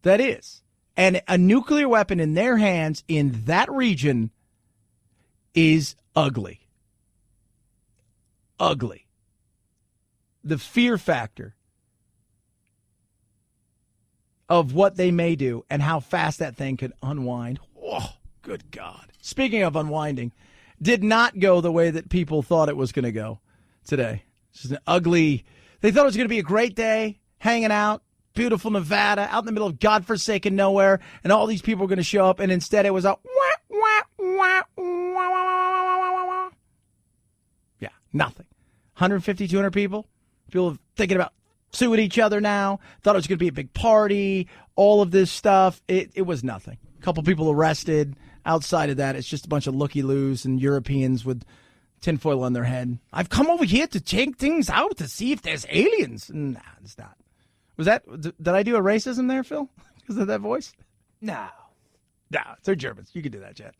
That is. And a nuclear weapon in their hands in that region is ugly. Ugly. The fear factor of what they may do and how fast that thing could unwind. Oh, good God. Speaking of unwinding, did not go the way that people thought it was going to go today. It's just an ugly. They thought it was going to be a great day, hanging out, beautiful Nevada, out in the middle of godforsaken nowhere, and all these people were going to show up, and instead it was a yeah, nothing. 150, 200 people. People thinking about suing each other now. Thought it was going to be a big party. All of this stuff. It was nothing. A couple people arrested. Outside of that, it's just a bunch of looky-loos and Europeans with tinfoil on their head. I've come over here to check things out to see if there's aliens. Nah, it's not. Did I do a racism there, Phil? Because of that voice? No, they're Germans. You can do that, Chad.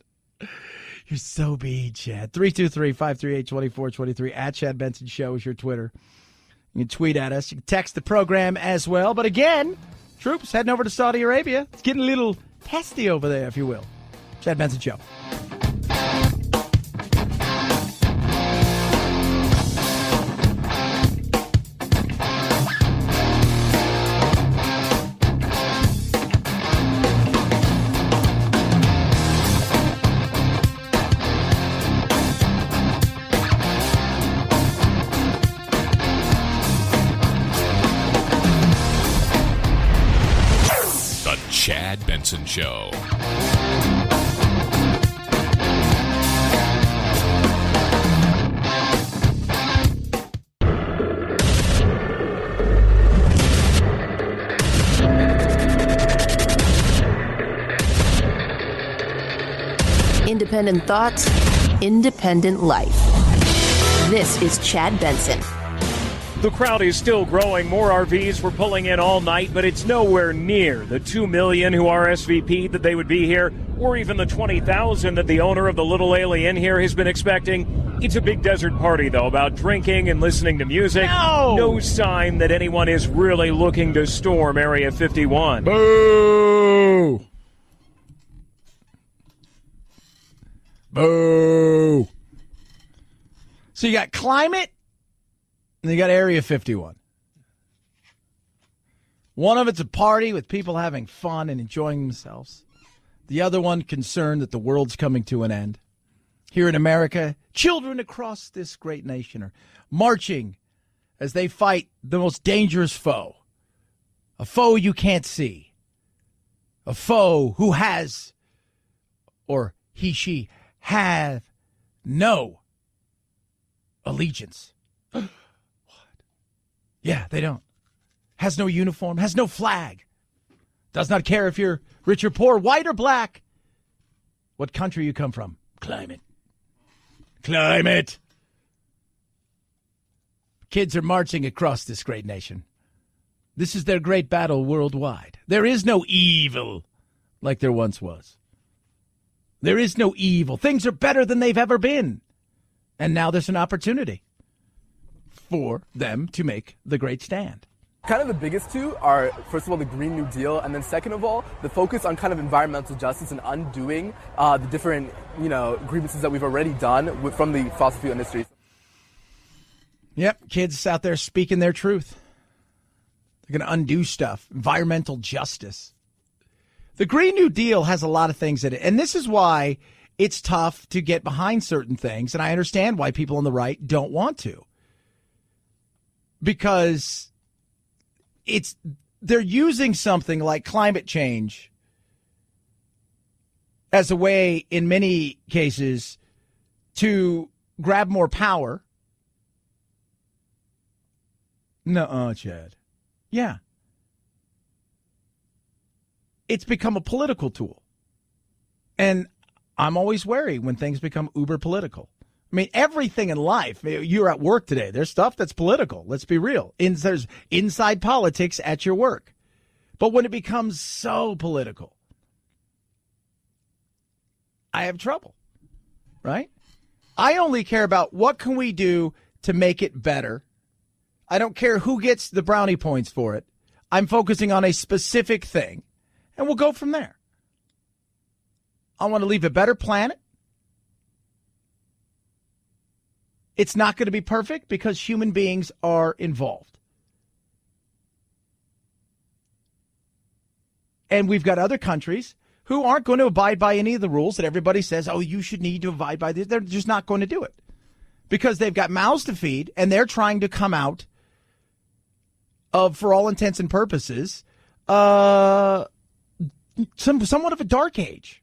You're so big, Chad. 323-538-2423 at Chad Benson Show is your Twitter. You can tweet at us. You can text the program as well. But again, troops heading over to Saudi Arabia. It's getting a little testy over there, if you will. Chad Benson Show. Chad Benson Show. Independent thoughts, independent life. This is Chad Benson. The crowd is still growing. More RVs were pulling in all night, but it's nowhere near the 2 million who RSVP'd that they would be here, or even the 20,000 that the owner of the Little Alien here has been expecting. It's a big desert party, though, about drinking and listening to music. No sign that anyone is really looking to storm Area 51. Boo! Boo! So you got climate, and you got Area 51. One of it's a party with people having fun and enjoying themselves. The other one concerned that the world's coming to an end. Here in America, children across this great nation are marching as they fight the most dangerous foe. A foe you can't see. A foe who has, or he, she, have no allegiance. What? Yeah, they don't. Has no uniform, has no flag. Does not care if you're rich or poor, white or black. What country you come from. Climate. Climate. Kids are marching across this great nation. This is their great battle worldwide. There is no evil like there once was. There is no evil. Things are better than they've ever been. And now there's an opportunity for them to make the great stand. Kind of the biggest two are, first of all, the Green New Deal, and then second of all, the focus on kind of environmental justice and undoing the different, grievances that we've already done from the fossil fuel industry. Yep, kids out there speaking their truth. They're going to undo stuff, environmental justice. The Green New Deal has a lot of things in it, and this is why it's tough to get behind certain things, and I understand why people on the right don't want to. Because they're using something like climate change as a way, in many cases, to grab more power. Nuh-uh, Chad. Yeah. It's become a political tool. And I'm always wary when things become uber political. I mean, everything in life, you're at work today, there's stuff that's political. Let's be real. There's inside politics at your work. But when it becomes so political, I have trouble, right? I only care about what can we do to make it better. I don't care who gets the brownie points for it. I'm focusing on a specific thing, and we'll go from there. I want to leave a better planet. It's not going to be perfect because human beings are involved. And we've got other countries who aren't going to abide by any of the rules that everybody says, oh, you should need to abide by this. They're just not going to do it because they've got mouths to feed and they're trying to come out of, for all intents and purposes, somewhat of a dark age,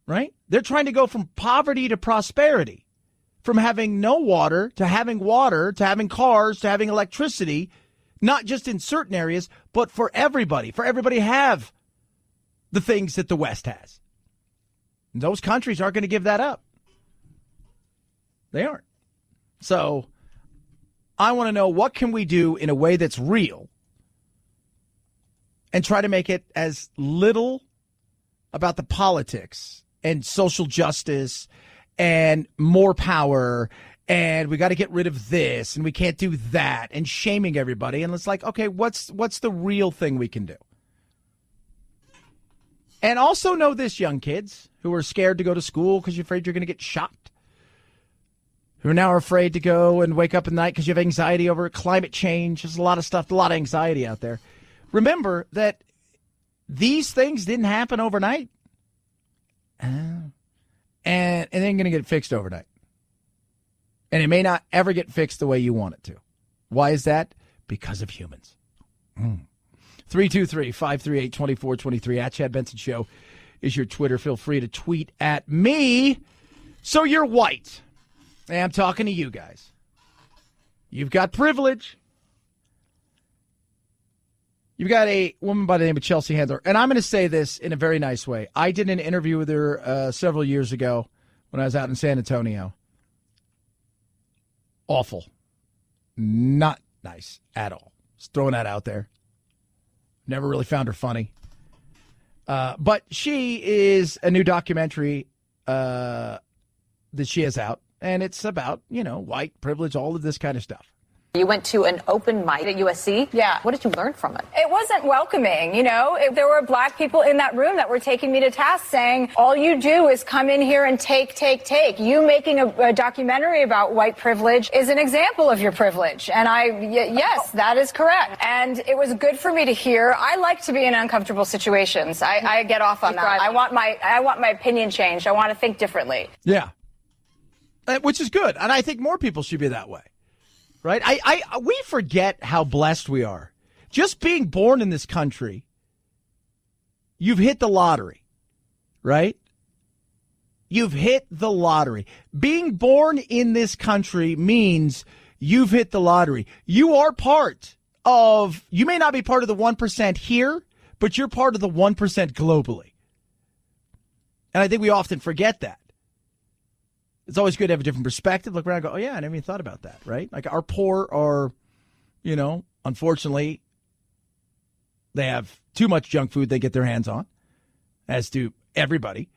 right? They're trying to go from poverty to prosperity. From having no water, to having cars, to having electricity, not just in certain areas, but for everybody have the things that the West has. And those countries aren't going to give that up. They aren't. So I want to know, what can we do in a way that's real and try to make it as little about the politics and social justice and more power, and we got to get rid of this, and we can't do that, and shaming everybody. And it's like, okay, what's the real thing we can do? And also know this, young kids who are scared to go to school because you're afraid you're going to get shot, who are now afraid to go and wake up at night because you have anxiety over climate change. There's a lot of stuff, a lot of anxiety out there. Remember that these things didn't happen overnight. And it ain't going to get fixed overnight. And it may not ever get fixed the way you want it to. Why is that? Because of humans. 323-538-2423 at Chad Benson Show is your Twitter. Feel free to tweet at me. So you're white. Hey, I'm talking to you guys. You've got privilege. You've got a woman by the name of Chelsea Handler, and I'm going to say this in a very nice way. I did an interview with her several years ago when I was out in San Antonio. Awful. Not nice at all. Just throwing that out there. Never really found her funny. But she is a new documentary that she has out, and it's about, white privilege, all of this kind of stuff. You went to an open mic at USC? Yeah. What did you learn from it? It wasn't welcoming, There were black people in that room that were taking me to task saying, all you do is come in here and take. You making a documentary about white privilege is an example of your privilege. And yes, that is correct. And it was good for me to hear. I like to be in uncomfortable situations. I get off on that. I want my opinion changed. I want to think differently. Yeah. Which is good. And I think more people should be that way. Right? We forget how blessed we are. Just being born in this country, you've hit the lottery, right? You've hit the lottery. Being born in this country means you've hit the lottery. You are you may not be part of the 1% here, but you're part of the 1% globally. And I think we often forget that. It's always good to have a different perspective. Look around and go, oh, yeah, I never even thought about that, right? Like our poor are, unfortunately, they have too much junk food they get their hands on, as do everybody.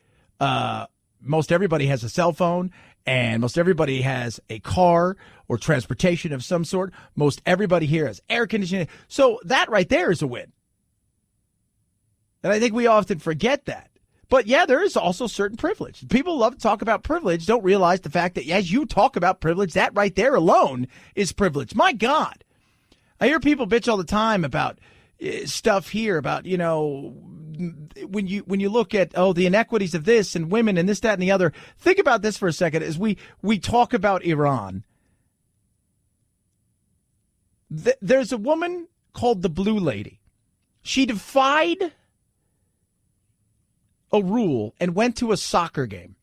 Most everybody has a cell phone, and most everybody has a car or transportation of some sort. Most everybody here has air conditioning. So that right there is a win. And I think we often forget that. But, yeah, there is also certain privilege. People love to talk about privilege, don't realize the fact that as you talk about privilege, that right there alone is privilege. My God. I hear people bitch all the time about stuff here, about, when you look at, the inequities of this and women and this, that, and the other. Think about this for a second as we talk about Iran. There's a woman called the Blue Lady. She defied a rule and went to a soccer game.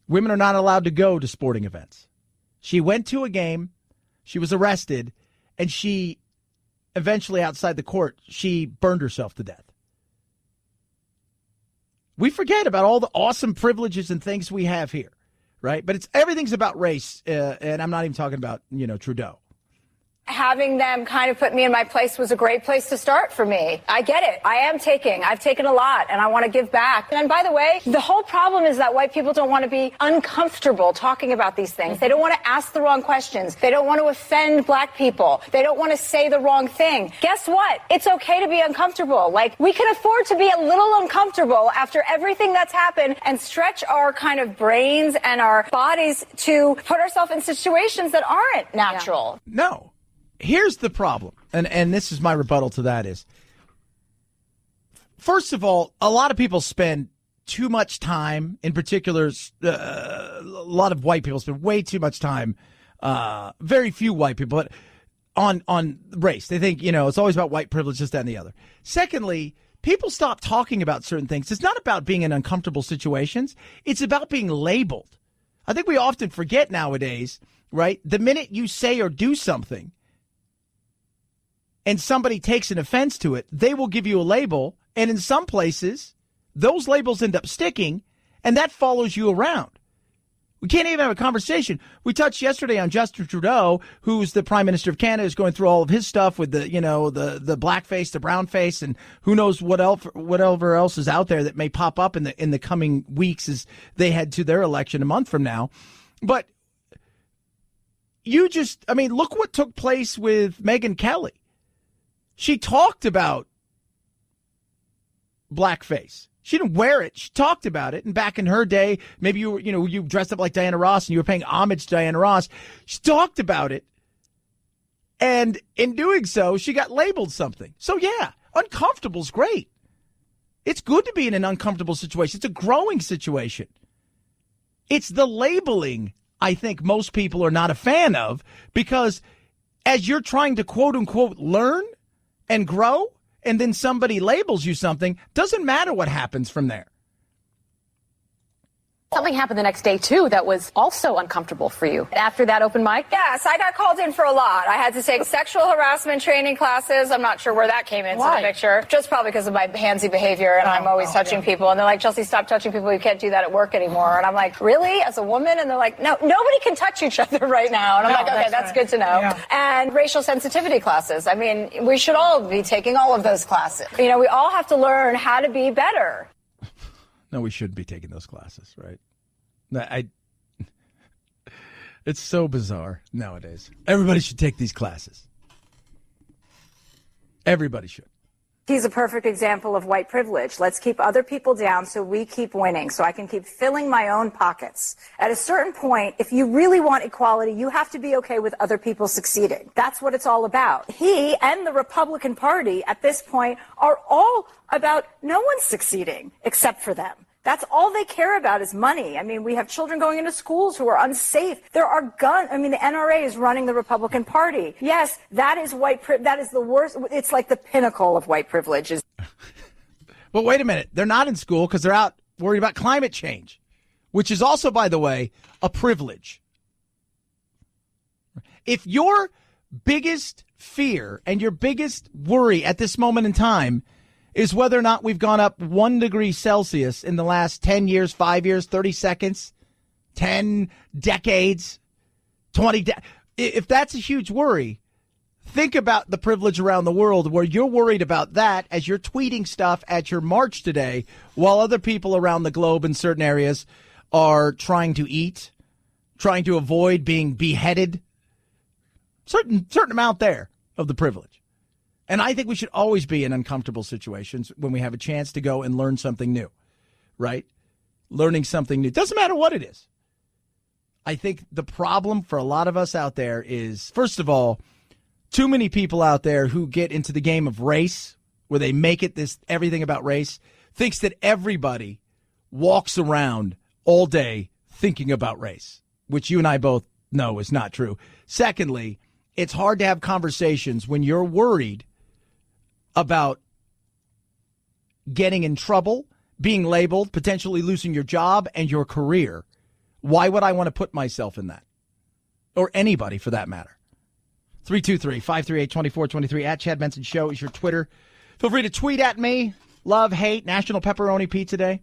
Women are not allowed to go to sporting events. She went to a game, she was arrested, and she eventually outside the court, she burned herself to death. We forget about all the awesome privileges and things we have here, right? But everything's about race, and I'm not even talking about, Trudeau. Having them kind of put me in my place was a great place to start for me. I get it. I've taken a lot, and I want to give back. And by the way, the whole problem is that white people don't want to be uncomfortable talking about these things. They don't want to ask the wrong questions. They don't want to offend black people. They don't want to say the wrong thing. Guess what? It's okay to be uncomfortable. Like, we can afford to be a little uncomfortable after everything that's happened and stretch our kind of brains and our bodies to put ourselves in situations that aren't natural. Yeah. No. Here's the problem, and this is my rebuttal to that is, first of all, a lot of people spend too much time, in particular, a lot of white people spend way too much time, very few white people, but on race. They think, it's always about white privilege, this, that, and the other. Secondly, people stop talking about certain things. It's not about being in uncomfortable situations. It's about being labeled. I think we often forget nowadays, right? The minute you say or do something, and somebody takes an offense to it, they will give you a label. And in some places, those labels end up sticking, and that follows you around. We can't even have a conversation. We touched yesterday on Justin Trudeau, who's the Prime Minister of Canada, is going through all of his stuff with the black face, the brown face, and who knows whatever else is out there that may pop up in the coming weeks as they head to their election a month from now. But look what took place with Megyn Kelly. She talked about blackface. She didn't wear it. She talked about it. And back in her day, maybe you dressed up like Diana Ross and you were paying homage to Diana Ross. She talked about it. And in doing so, she got labeled something. So yeah, uncomfortable's great. It's good to be in an uncomfortable situation. It's a growing situation. It's the labeling I think most people are not a fan of, because as you're trying to quote unquote learn and grow, and then somebody labels you something, doesn't matter what happens from there. Something happened the next day, too, that was also uncomfortable for you. After that open mic? Yes, I got called in for a lot. I had to take sexual harassment training classes. I'm not sure where that came into the picture. Just probably because of my handsy behavior, and I'm always touching people. And they're like, Chelsea, stop touching people. You can't do that at work anymore. And I'm like, really? As a woman? And they're like, no, nobody can touch each other right now. And I'm like, okay, that's good to know. Yeah. And racial sensitivity classes. I mean, we should all be taking all of those classes. You know, we all have to learn how to be better. No, we shouldn't be taking those classes, right? It's so bizarre nowadays. Everybody should take these classes. Everybody should. He's a perfect example of white privilege. Let's keep other people down so we keep winning, so I can keep filling my own pockets. At a certain point, if you really want equality, you have to be okay with other people succeeding. That's what it's all about. He and the Republican Party at this point are all about no one succeeding except for them. That's all they care about is money. I mean, we have children going into schools who are unsafe. There are guns. I mean, the NRA is running the Republican Party. Yes, that is that is the worst. It's like the pinnacle of white privilege. But wait a minute. They're not in school because they're out worried about climate change, which is also, by the way, a privilege. If your biggest fear and your biggest worry at this moment in time is whether or not we've gone up 1 degree Celsius in the last 10 years, 5 years, 30 seconds, 10 decades, 20. If that's a huge worry, think about the privilege around the world where you're worried about that as you're tweeting stuff at your march today while other people around the globe in certain areas are trying to eat, trying to avoid being beheaded. Certain amount there of the privilege. And I think we should always be in uncomfortable situations when we have a chance to go and learn something new, right? Learning something new. Doesn't matter what it is. I think the problem for a lot of us out there is, first of all, too many people out there who get into the game of race, where they make it this everything about race, thinks that everybody walks around all day thinking about race, which you and I both know is not true. Secondly, it's hard to have conversations when you're worried about getting in trouble, being labeled, potentially losing your job and your career. Why would I want to put myself in that? Or anybody for that matter. 323-538-2423 at Chad Benson Show is your Twitter. Feel free to tweet at me. Love, hate, National Pepperoni Pizza Day.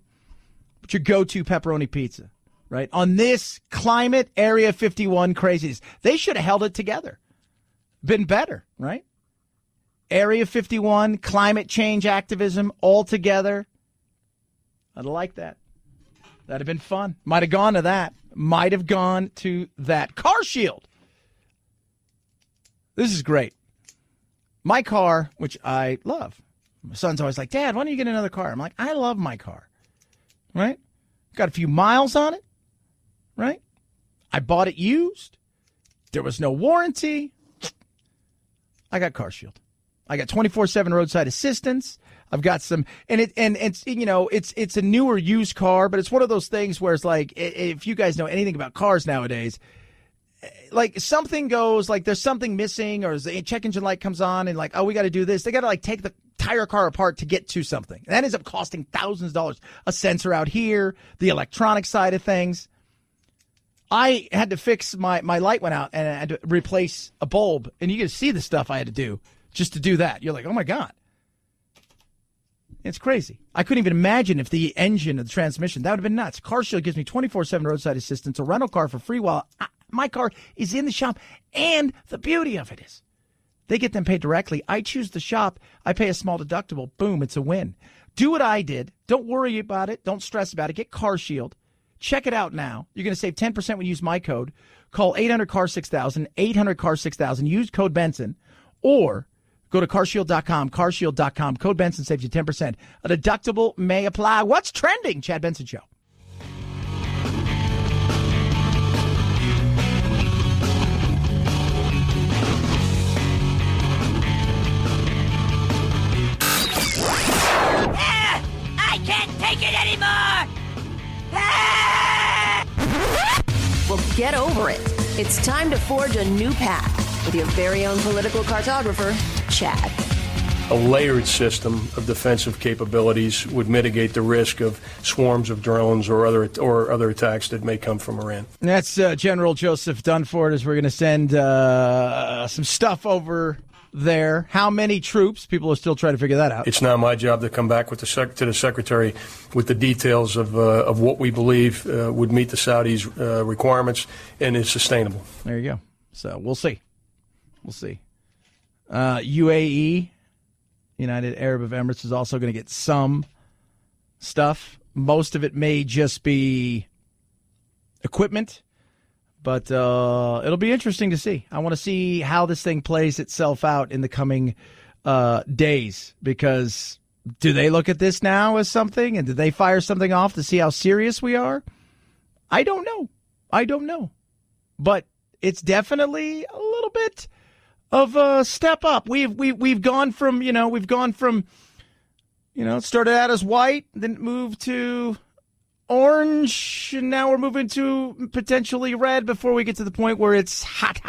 What's your go-to pepperoni pizza, right? On this climate Area 51 craziness, they should have held it together. Been better, right? Area 51, climate change activism, all together. I'd like that. That'd have been fun. Might have gone to that. Might have gone to that. Car Shield. This is great. My car, which I love. My son's always like, Dad, why don't you get another car? I'm like, I love my car. Right? Got a few miles on it. Right? I bought it used. There was no warranty. I got Car Shield. I got 24/7 roadside assistance. I've got some, and it's you know, it's a newer used car, but it's one of those things where it's like, if you guys know anything about cars nowadays, like something goes, like there's something missing, or the check engine light comes on, and like, oh, we got to do this. They got to like take the entire car apart to get to something. And that ends up costing thousands of dollars. A sensor out here, the electronic side of things. I had to fix my light went out, and I had to replace a bulb, and you get to see the stuff I had to do just to do that. You're like, oh my God. It's crazy. I couldn't even imagine if the engine or the transmission, that would have been nuts. Car Shield gives me 24/7 roadside assistance, a rental car for free while my car is in the shop. And the beauty of it is they get them paid directly. I choose the shop. I pay a small deductible. Boom, it's a win. Do what I did. Don't worry about it. Don't stress about it. Get Car Shield. Check it out now. You're going to save 10% when you use my code. Call 800-CAR-6000, 800-CAR-6000. Use code Benson. Or go to carshield.com, carshield.com. Code Benson saves you 10%. A deductible may apply. What's trending? Chad Benson Show. I can't take it anymore! Well, get over it. It's time to forge a new path with your very own political cartographer, Chad. a layered system of defensive capabilities would mitigate the risk of swarms of drones or other attacks that may come from Iran. That's General Joseph Dunford, as we're going to send some stuff over there. How many troops? People are still trying to figure that out. It's now my job to come back with to the Secretary with the details of what we believe would meet the Saudis' requirements and is sustainable. There you go. So we'll see. We'll see. UAE, United Arab Emirates, is also going to get some stuff. Most of it may just be equipment. But it'll be interesting to see. I want to see how this thing plays itself out in the coming days, because do they look at this now as something, and do they fire something off to see how serious we are? I don't know. But it's definitely a little bit of a step up. We've gone from, it started out as white, then it moved to orange, and now we're moving to potentially red before we get to the point where it's hot.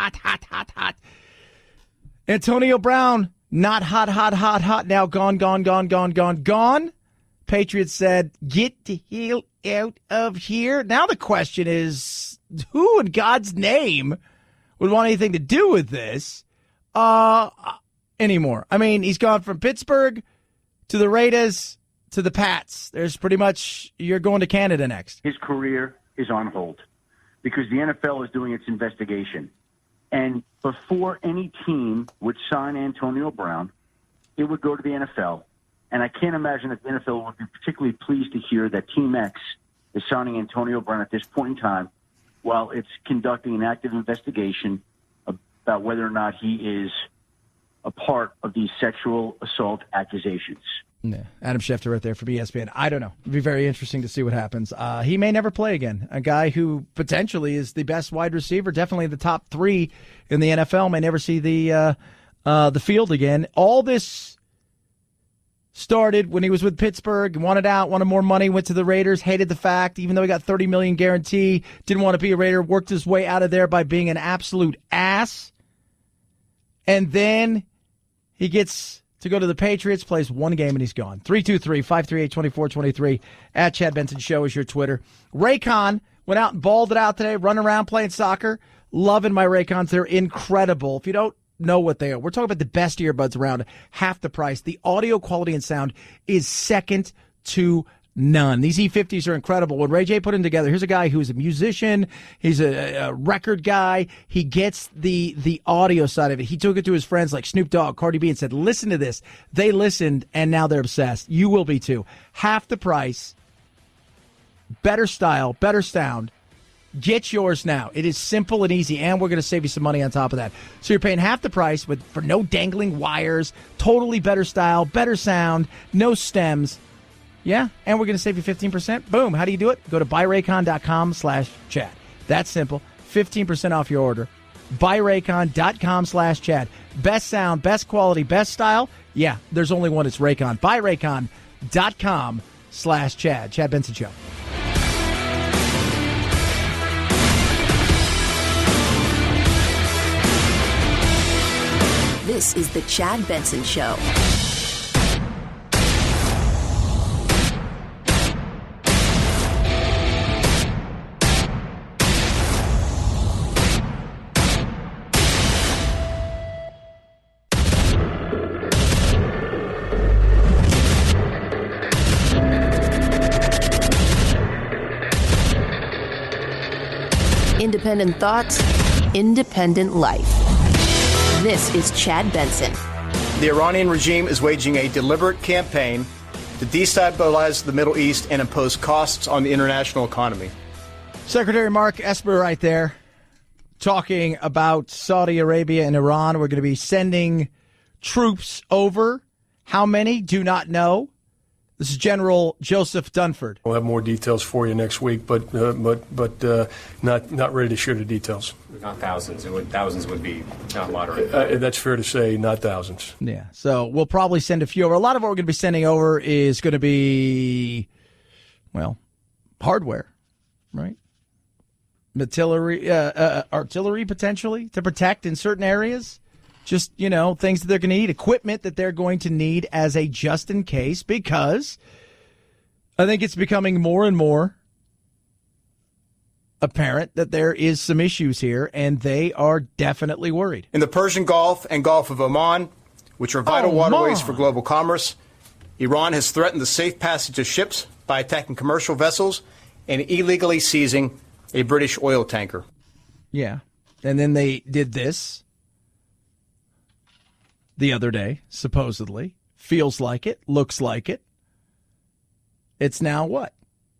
Antonio Brown, not hot, now gone. Patriots said, get the hell out of here. Now the question is, who in God's name would want anything to do with this anymore? I mean, he's gone from Pittsburgh to the Raiders to the Pats. There's pretty much, you're going to Canada next. His career is on hold because the NFL is doing its investigation. And before any team would sign Antonio Brown, it would go to the NFL. And I can't imagine that the NFL would be particularly pleased to hear that Team X is signing Antonio Brown at this point in time while it's conducting an active investigation about whether or not he is a part of these sexual assault accusations. Yeah, Adam Schefter right there from ESPN. I don't know. It'd be very interesting to see what happens. He may never play again. A guy who potentially is the best wide receiver, definitely the top 3 in the NFL, may never see the field again. All this started when he was with Pittsburgh, wanted out, wanted more money, went to the Raiders, hated the fact, even though he got $30 million guarantee, didn't want to be a Raider, worked his way out of there by being an absolute ass. And then he gets to go to the Patriots, plays one game, and he's gone. 323-538-2423. At Chad Benson Show is your Twitter. Raycon went out and balled it out today, running around playing soccer. Loving my Raycons. They're incredible. If you don't know what they are, we're talking about the best earbuds around, half the price. The audio quality and sound is second to none. These E50s are incredible. When Ray J put them together, here's a guy who's a musician. He's a record guy. He gets the audio side of it. He took it to his friends like Snoop Dogg, Cardi B, and said, listen to this. They listened, and now they're obsessed. You will be too. Half the price, better style, better sound. Get yours now. It is simple and easy, and we're going to save you some money on top of that. So you're paying half the price for no dangling wires, totally better style, better sound, no stems. Yeah, and we're going to save you 15%. Boom. How do you do it? Go to buyraycon.com/Chad. That's simple. 15% off your order. Buyraycon.com/Chad. Best sound, best quality, best style. Yeah, there's only one. It's Raycon. Buyraycon.com/Chad. Chad Benson Show. This is the Chad Benson Show. Independent thoughts, independent life. This is Chad Benson. The Iranian regime is waging a deliberate campaign to destabilize the Middle East and impose costs on the international economy. Secretary Mark Esper right there talking about Saudi Arabia and Iran. We're going to be sending troops over. How many? Do not know. This is General Joseph Dunford. We'll have more details for you next week, but not ready to share the details. Not thousands. Thousands would be not moderate. That's fair to say, not thousands. Yeah, so we'll probably send a few over. A lot of what we're going to be sending over is going to be, well, hardware, right? Artillery potentially to protect in certain areas. Just, things that they're going to need, equipment that they're going to need as a just in case, because I think it's becoming more and more apparent that there is some issues here, and they are definitely worried. In the Persian Gulf and Gulf of Oman, which are vital waterways for global commerce, Iran has threatened the safe passage of ships by attacking commercial vessels and illegally seizing a British oil tanker. Yeah. And then they did this the other day, supposedly. Feels like it, looks like it. It's now what?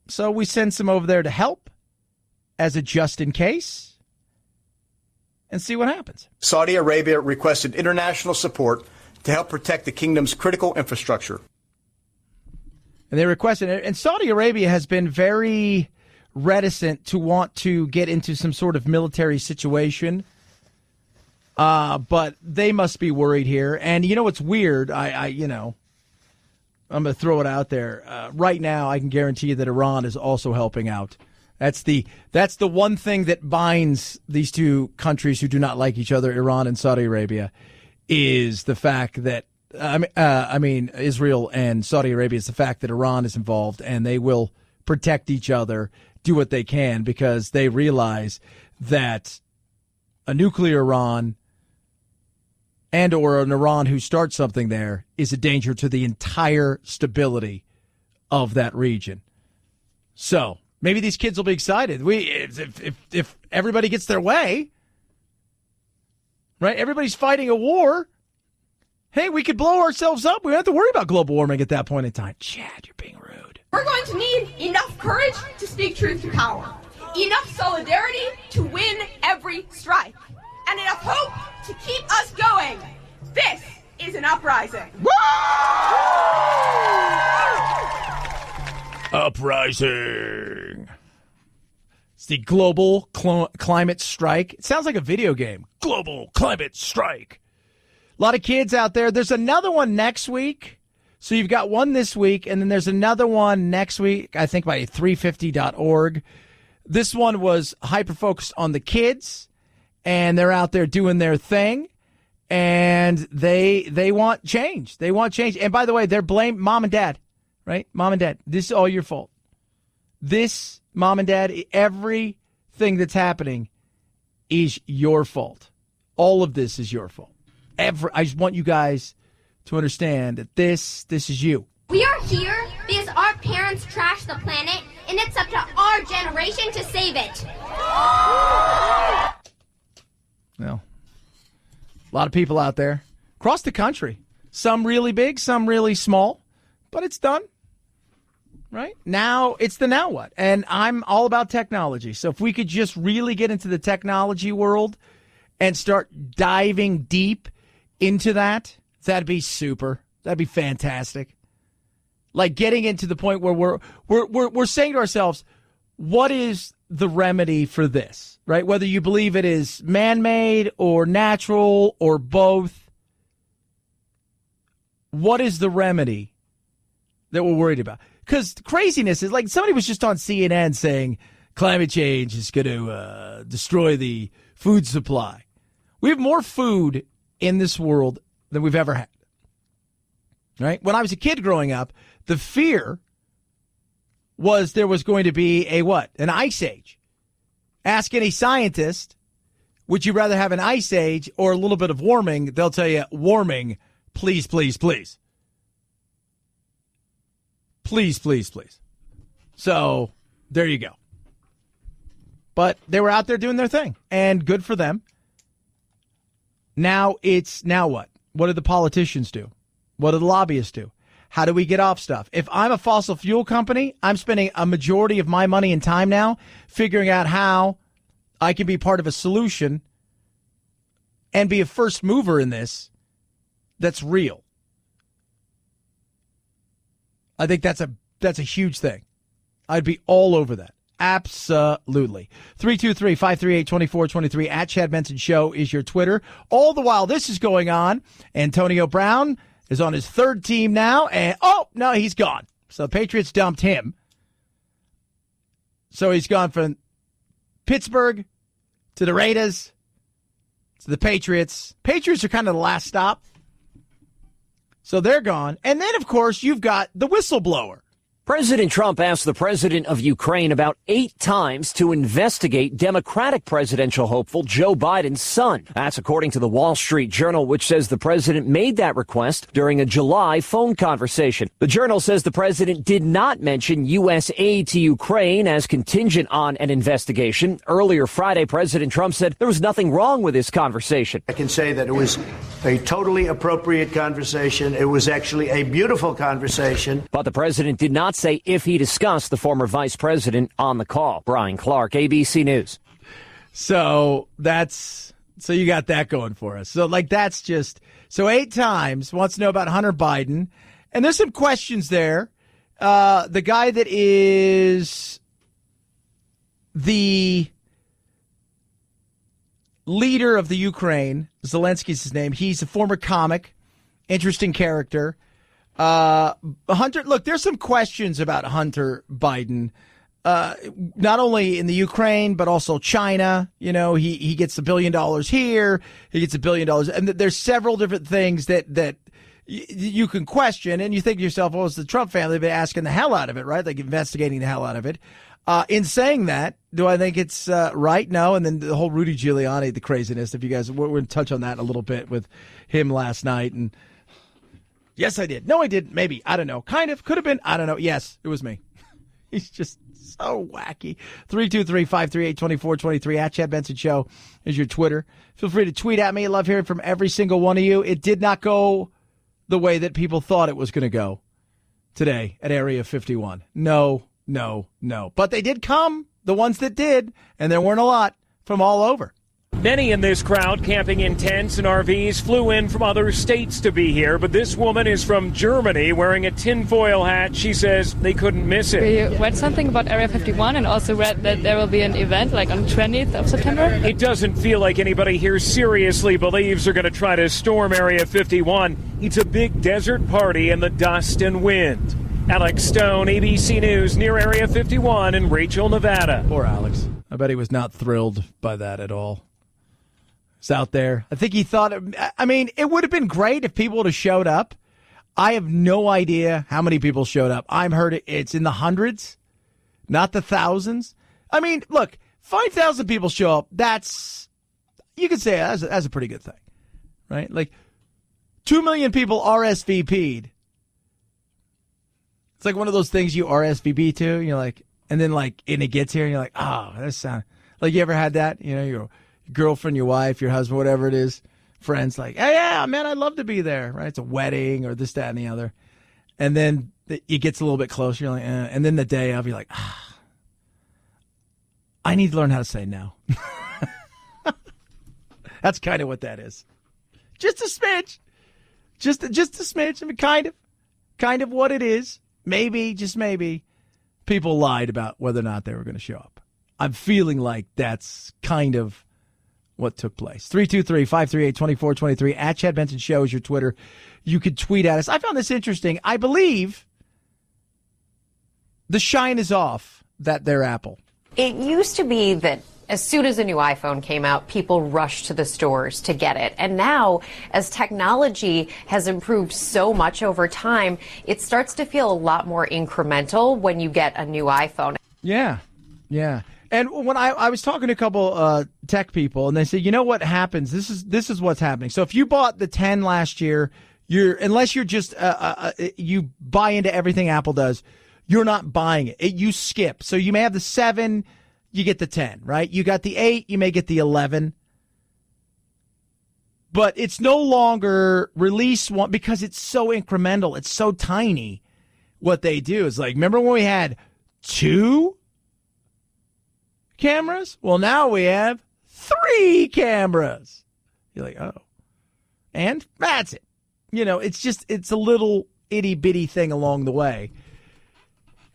So we send some over there to help as a just in case and see what happens. Saudi Arabia requested international support to help protect the kingdom's critical infrastructure. And they requested it. And Saudi Arabia has been very reticent to want to get into some sort of military situation. But they must be worried here. And you know what's weird? I'm going to throw it out there. Right now, I can guarantee you that Iran is also helping out. That's the one thing that binds these two countries who do not like each other, Iran and Saudi Arabia, is the fact that Israel and Saudi Arabia is the fact that Iran is involved, and they will protect each other, do what they can, because they realize that a nuclear Iran and or an Iran who starts something there is a danger to the entire stability of that region. So maybe these kids will be excited. If everybody gets their way, right? Everybody's fighting a war. Hey, we could blow ourselves up. We don't have to worry about global warming at that point in time. Chad, you're being rude. We're going to need enough courage to speak truth to power, enough solidarity to win every strike, and enough hope to keep us going. This is an uprising. Uprising. It's the global climate strike. It sounds like a video game. Global climate strike. A lot of kids out there. There's another one next week. So you've got one this week, and then there's another one next week, I think by 350.org. This one was hyper-focused on the kids, and they're out there doing their thing, and they want change. They want change. And by the way, they're blamed mom and dad, right? Mom and dad, this is all your fault. This, mom and dad, everything that's happening is your fault. All of this is your fault. I just want you guys to understand that this is you. We are here because our parents trashed the planet, and it's up to our generation to save it. Well, a lot of people out there across the country. Some really big, some really small, but it's done. Right? Now, it's the now what? And I'm all about technology. So if we could just really get into the technology world and start diving deep into that, that'd be super. That'd be fantastic. Like getting into the point where we're saying to ourselves, what is the remedy for this? Right? Whether you believe it is man-made or natural or both, what is the remedy that we're worried about? Because craziness is like somebody was just on CNN saying climate change is going to destroy the food supply. We have more food in this world than we've ever had. Right? When I was a kid growing up, the fear was there was going to be a what? An ice age. Ask any scientist, would you rather have an ice age or a little bit of warming? They'll tell you warming, please, please, please. Please, please, please. So there you go. But they were out there doing their thing, and good for them. Now what? What do the politicians do? What do the lobbyists do? How do we get off stuff? If I'm a fossil fuel company, I'm spending a majority of my money and time now figuring out how I can be part of a solution and be a first mover in this that's real. I think that's a huge thing. I'd be all over that. Absolutely. 323-538-2423 at Chad Benson Show is your Twitter. All the while this is going on, Antonio Brown is on his third team now, and no, he's gone. So the Patriots dumped him. So he's gone from Pittsburgh to the Raiders So the Patriots are kind of the last stop. So they're gone. And then, of course, you've got the whistleblower. President Trump asked the president of Ukraine about 8 times to investigate Democratic presidential hopeful Joe Biden's son. That's according to the Wall Street Journal, which says the president made that request during a July phone conversation. The Journal says the president did not mention U.S. aid to Ukraine as contingent on an investigation. Earlier Friday, President Trump said there was nothing wrong with this conversation. I can say that it was a totally appropriate conversation. It was actually a beautiful conversation. But the president did not say if he discussed the former vice president on the call. Brian Clark, ABC News. So you got that going for us. So that's just, 8 times wants to know about Hunter Biden. And there's some questions there. The guy that is the leader of the Ukraine, Zelensky's his name. He's a former comic, interesting character. Hunter, look, there's some questions about Hunter Biden, not only in the Ukraine, but also China. You know, he gets $1 billion here, he gets $1 billion. And there's several different things that you can question. And you think to yourself, well, it's the Trump family. They've been asking the hell out of it, right? Like investigating the hell out of it. In saying that, do I think it's right? No. And then the whole Rudy Giuliani, the craziness. If you guys, we're going to touch on that a little bit with him last night. And yes, I did. No, I didn't. Maybe. I don't know. Kind of. Could have been. I don't know. Yes, it was me. He's just so wacky. 323-538-2423 at Chad Benson Show is your Twitter. Feel free to tweet at me. I love hearing from every single one of you. It did not go the way that people thought it was going to go today at Area 51. No. But they did come, the ones that did, and there weren't a lot from all over. Many in this crowd camping in tents and RVs flew in from other states to be here, but this woman is from Germany wearing a tinfoil hat. She says they couldn't miss it. We read something about Area 51 and also read that there will be an event like on 20th of September. It doesn't feel like anybody here seriously believes they're going to try to storm Area 51. It's a big desert party in the dust and wind. Alex Stone, ABC News, near Area 51 in Rachel, Nevada. Poor Alex. I bet he was not thrilled by that at all. It's out there. I think he thought, it would have been great if people would have showed up. I have no idea how many people showed up. I've heard it's in the hundreds, not the thousands. I mean, look, 5,000 people show up. That's, you could say that's a pretty good thing, right? Like 2 million people RSVP'd. It's like one of those things you RSVP to, you're like, and then and it gets here and you're like, oh, that sounds like, you ever had that? You know, your girlfriend, your wife, your husband, whatever it is, friends like, hey, yeah, man, I'd love to be there, right? It's a wedding or this, that, and the other. And then it gets a little bit closer. You're like, and then the day I'll be like, I need to learn how to say no. That's kind of what that is. Just a smidge. Just a smidge. I mean, kind of what it is. Maybe, just maybe, people lied about whether or not they were going to show up. I'm feeling like that's kind of what took place. 323-538-2423 at Chad Benson Show is your Twitter. You could tweet at us. I found this interesting. I believe the shine is off that they're Apple. It used to be that as soon as a new iPhone came out, people rushed to the stores to get it. And now, as technology has improved so much over time, it starts to feel a lot more incremental when you get a new iPhone. Yeah. And when I was talking to a couple tech people, and they said, you know what happens? This is what's happening. So if you bought the 10 last year, unless you're just you buy into everything Apple does, you're not buying it. You skip. So you may have the 7. You get the 10, right? You got the 8, you may get the 11. But it's no longer release one because it's so incremental. It's so tiny. What they do is like, remember when we had 2 cameras? Well, now we have 3 cameras. You're like, oh. And that's it. You know, it's a little itty bitty thing along the way.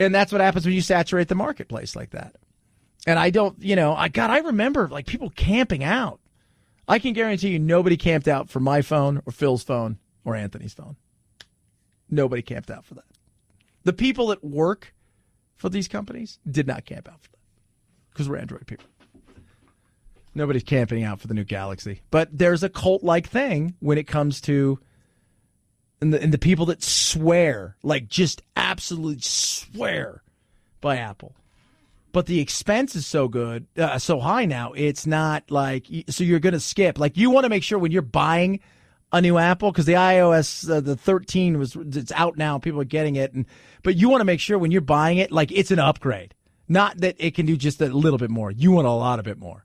And that's what happens when you saturate the marketplace like that. And I don't, I remember like people camping out. I can guarantee you nobody camped out for my phone or Phil's phone or Anthony's phone. Nobody camped out for that. The people that work for these companies did not camp out for that because we're Android people. Nobody's camping out for the new Galaxy. But there's a cult-like thing when it comes to and the people that swear, like just absolutely swear by Apple. But the expense is so good, so high now, it's not like, so you're going to skip. Like, you want to make sure when you're buying a new Apple, because the iOS, the 13 it's out now, people are getting it. But you want to make sure when you're buying it, like it's an upgrade. Not that it can do just a little bit more. You want a lot of it more.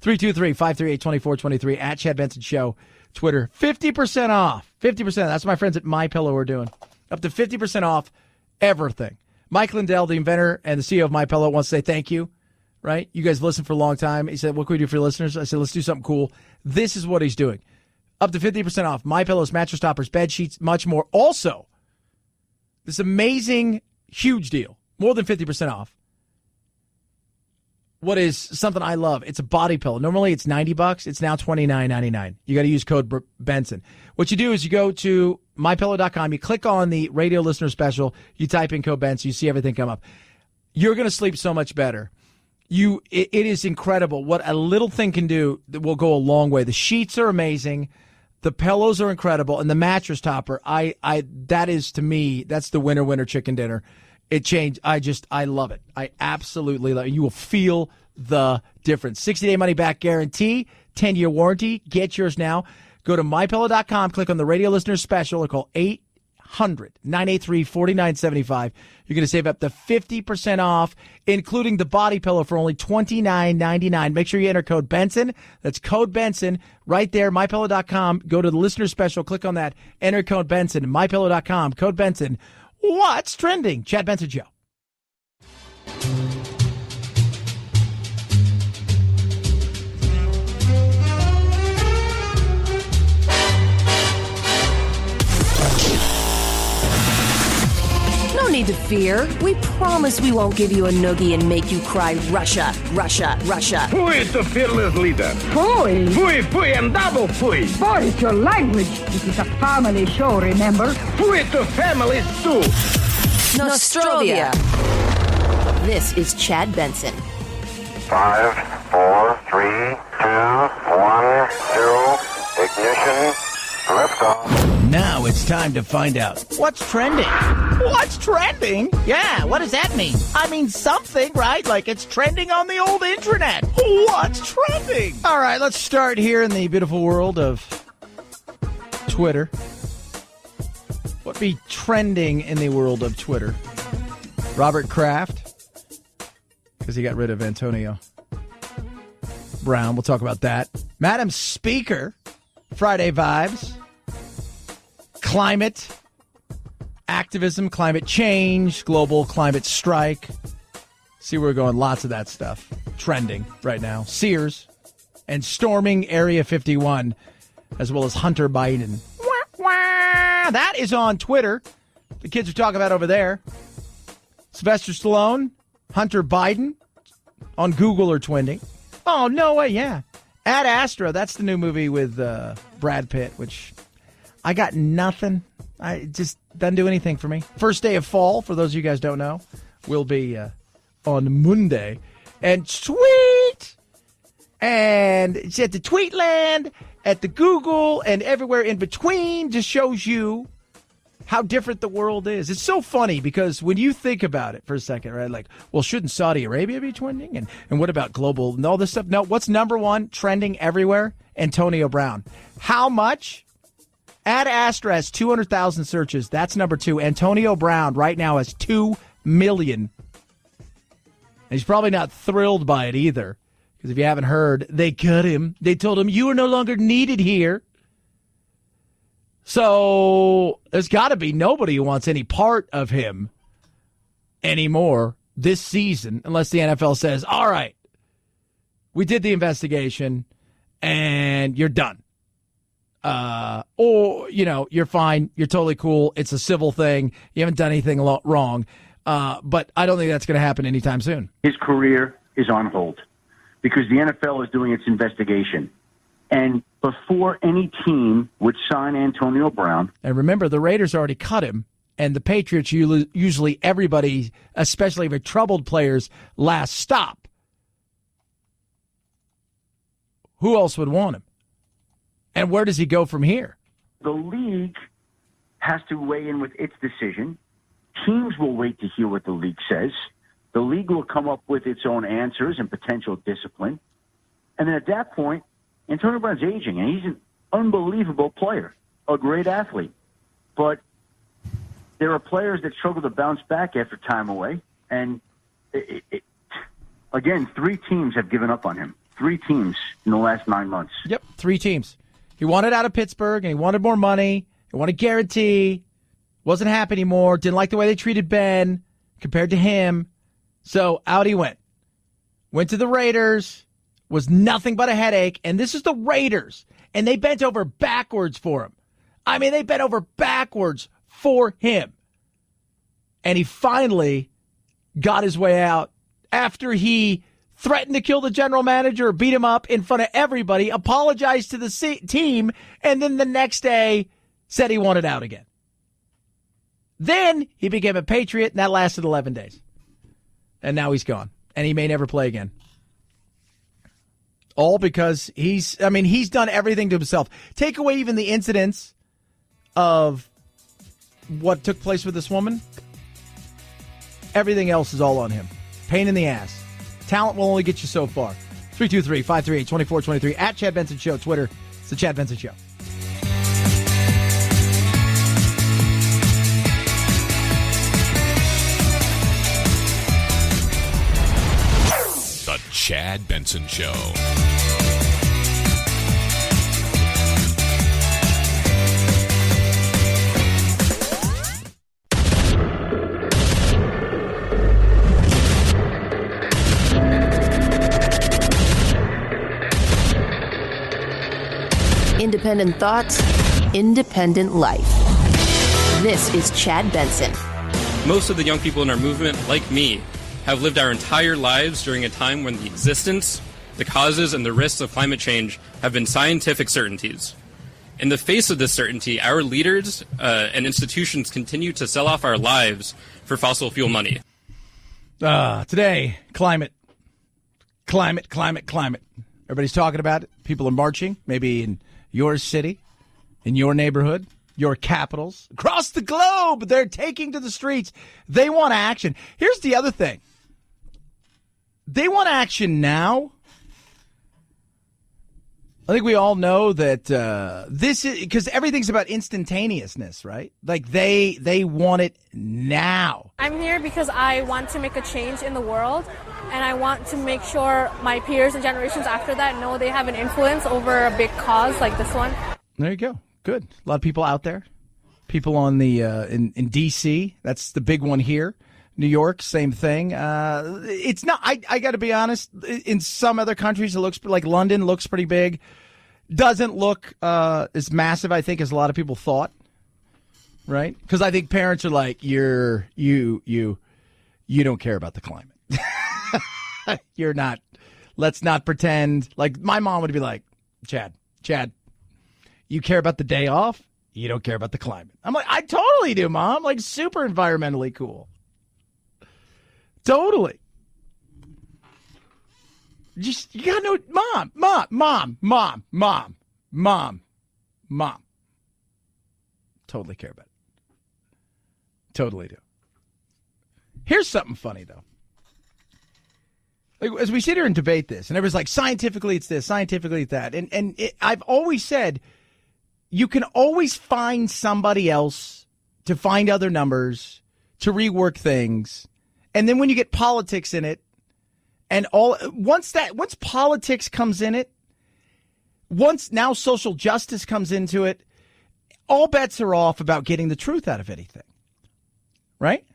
323-538-2423 at Chad Benson Show, Twitter. 50% off. 50%. That's what my friends at MyPillow are doing. Up to 50% off everything. Mike Lindell, the inventor and the CEO of MyPillow, wants to say thank you, right? You guys listened for a long time. He said, what can we do for your listeners? I said, let's do something cool. This is what he's doing. Up to 50% off. MyPillow's mattress toppers, bed sheets, much more. Also, this amazing, huge deal. More than 50% off. What is something I love? It's a body pillow. Normally it's $90. It's now $29.99. You got to use code Benson. What you do is you go to mypillow.com. You click on the radio listener special. You type in code Benson. You see everything come up. You're going to sleep so much better. It is incredible what a little thing can do that will go a long way. The sheets are amazing. The pillows are incredible. And the mattress topper, that is, to me, that's the winner chicken dinner. It changed. I love it. I absolutely love it. You will feel the difference. 60-day money-back guarantee, 10-year warranty. Get yours now. Go to MyPillow.com, click on the radio listener special, or call 800-983-4975. You're going to save up to 50% off, including the body pillow for only $29.99. Make sure you enter code Benson. That's code Benson right there, MyPillow.com. Go to the listener special, click on that, enter code Benson, MyPillow.com, code Benson. What's trending? Chad Benson Show. No need to fear. We promise we won't give you a noogie and make you cry Russia, Russia, Russia. Who is the fearless leader? Fui. Fui, fui, and double fui. What is your language? This is a family show, remember? Fui to families too. Nostrovia. This is Chad Benson. 5, 4, 3, 2, 1, 0. Ignition. Liftoff. Now it's time to find out what's trending. What's trending? Yeah, what does that mean? I mean something, right? Like it's trending on the old intranet. What's trending? All right, let's start here in the beautiful world of Twitter. What be trending in the world of Twitter? Robert Kraft, because he got rid of Antonio Brown. We'll talk about that. Madam Speaker, Friday vibes. Climate activism, climate change, global climate strike. See where we're going. Lots of that stuff trending right now. Sears and storming Area 51, as well as Hunter Biden. That is on Twitter. The kids are talking about over there. Sylvester Stallone, Hunter Biden on Google or Twindy. Oh, no way, yeah. Ad Astra, that's the new movie with Brad Pitt, which I got nothing. I just doesn't do anything for me. First day of fall, for those of you guys don't know, will be on Monday. And tweet! And it's at the Tweetland, at the Google, and everywhere in between. Just shows you how different the world is. It's so funny because when you think about it for a second, right? Like, well, shouldn't Saudi Arabia be trending? And what about global and all this stuff? No, what's number one trending everywhere? Antonio Brown. How much? Ad Astra has 200,000 searches. That's number two. Antonio Brown right now has 2 million. And he's probably not thrilled by it either. Because if you haven't heard, they cut him. They told him, you are no longer needed here. So there's got to be nobody who wants any part of him anymore this season, unless the NFL says, all right, we did the investigation and you're done. Or, you're fine. You're totally cool. It's a civil thing. You haven't done anything wrong. But I don't think that's going to happen anytime soon. His career is on hold because the NFL is doing its investigation. And before any team would sign Antonio Brown. And remember, the Raiders already cut him. And the Patriots, usually everybody, especially if troubled players, last stop. who else would want him? And where does he go from here? The league has to weigh in with its decision. Teams will wait to hear what the league says. The league will come up with its own answers and potential discipline. And then at that point, Antonio Brown's aging, and he's an unbelievable player, a great athlete. But there are players that struggle to bounce back after time away. And again, 3 teams have given up on him. 3 teams in the last 9 months. Yep, 3 teams. He wanted out of Pittsburgh, and he wanted more money. He wanted guarantee. Wasn't happy anymore. Didn't like the way they treated Ben compared to him. So out he went. Went to the Raiders. Was nothing but a headache. And this is the Raiders. And they bent over backwards for him. I mean, they bent over backwards for him. And he finally got his way out after he threatened to kill the general manager, beat him up in front of everybody, apologized to the team, and then the next day said he wanted out again. Then he became a Patriot, and that lasted 11 days. And now he's gone. And he may never play again. All because he's done everything to himself. Take away even the incidents of what took place with this woman. Everything else is all on him. Pain in the ass. Talent will only get you so far. 323-538-2423. At Chad Benson Show. Twitter. It's the Chad Benson Show. The Chad Benson Show. Independent thoughts, independent life. This is Chad Benson. Most of the young people in our movement, like me, have lived our entire lives during a time when the existence, the causes, and the risks of climate change have been scientific certainties. In the face of this certainty, our leaders and institutions continue to sell off our lives for fossil fuel money. Today, climate. Everybody's talking about it. People are marching, maybe in your city, in your neighborhood, your capitals, across the globe. They're taking to the streets. They want action. Here's the other thing. They want action now. I think we all know that this is because everything's about instantaneousness, right? Like they want it now. I'm here because I want to make a change in the world, and I want to make sure my peers and generations after that know they have an influence over a big cause like this one. There you go. Good. A lot of people out there. People on the in D.C. That's the big one here. New York, same thing. It's not. I got to be honest. In some other countries, it looks like London looks pretty big. Doesn't look as massive, I think, as a lot of people thought. Right? Because I think parents are like, you don't care about the climate. You're not. Let's not pretend. Like my mom would be like, Chad, you care about the day off? You don't care about the climate. I'm like, I totally do, Mom. Like super environmentally cool. Totally. Just, you gotta know, mom. Totally care about it. Totally do. Here's something funny, though. Like, as we sit here and debate this, and everyone's like, scientifically it's this, scientifically it's that. And I've always said, you can always find somebody else to find other numbers, to rework things. And then when you get politics in it, and once politics comes in it, once now social justice comes into it, all bets are off about getting the truth out of anything. Right?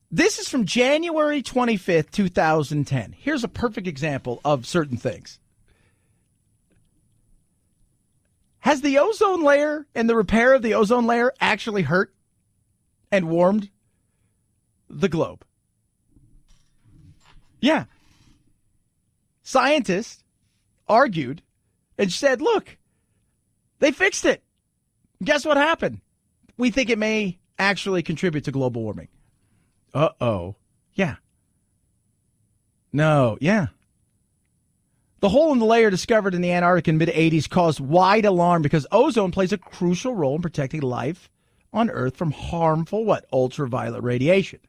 This is from January 25th, 2010. Here's a perfect example of certain things. Has the ozone layer and the repair of the ozone layer actually hurt and warmed the globe? Yeah. Scientists argued and said, look, they fixed it. Guess what happened? We think it may actually contribute to global warming. Uh-oh. Yeah. No, yeah. The hole in the layer discovered in the Antarctic in the mid-'80s caused wide alarm because ozone plays a crucial role in protecting life on Earth from harmful, ultraviolet radiation.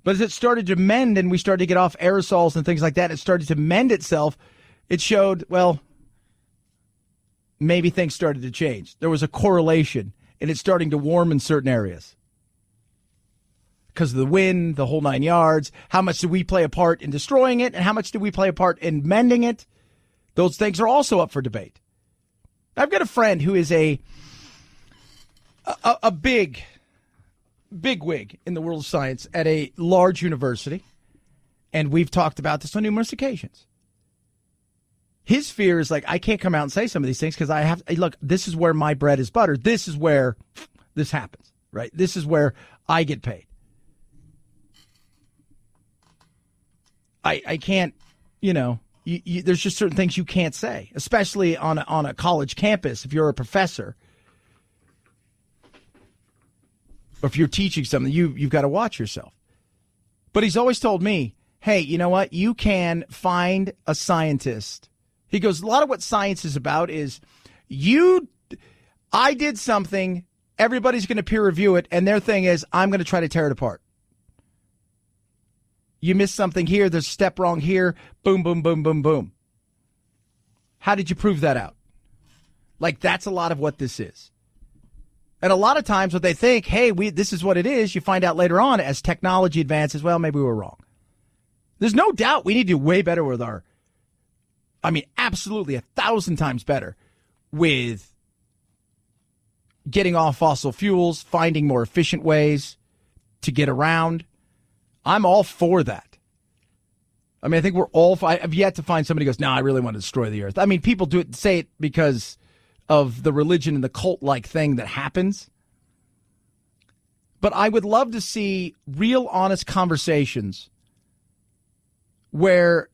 But as it started to mend and we started to get off aerosols and things like that, it started to mend itself. It showed, maybe things started to change. There was a correlation, and it's starting to warm in certain areas. Because of the wind, the whole 9 yards. How much do we play a part in destroying it, and how much do we play a part in mending it? Those things are also up for debate. I've got a friend who is a big wig in the world of science at a large university, and we've talked about this on numerous occasions. His fear is I can't come out and say some of these things because this is where my bread is buttered. This is where this happens, right? This is where I get paid. I can't, there's just certain things you can't say, especially on a college campus if you're a professor. Or if you're teaching something, you've got to watch yourself. But he's always told me, hey, you know what? You can find a scientist. He goes, a lot of what science is about is I did something, everybody's going to peer review it, and their thing is, I'm going to try to tear it apart. You missed something here, there's a step wrong here, boom, boom, boom, boom, boom. How did you prove that out? That's a lot of what this is. And a lot of times what they think, hey, this is what it is, you find out later on as technology advances, maybe we were wrong. There's no doubt we need to do way better with absolutely 1,000 times better with getting off fossil fuels, finding more efficient ways to get around. I'm all for that. I think we're all, I've yet to find somebody who goes, no, I really want to destroy the earth. People say it because of the religion and the cult-like thing that happens. But I would love to see real, honest conversations where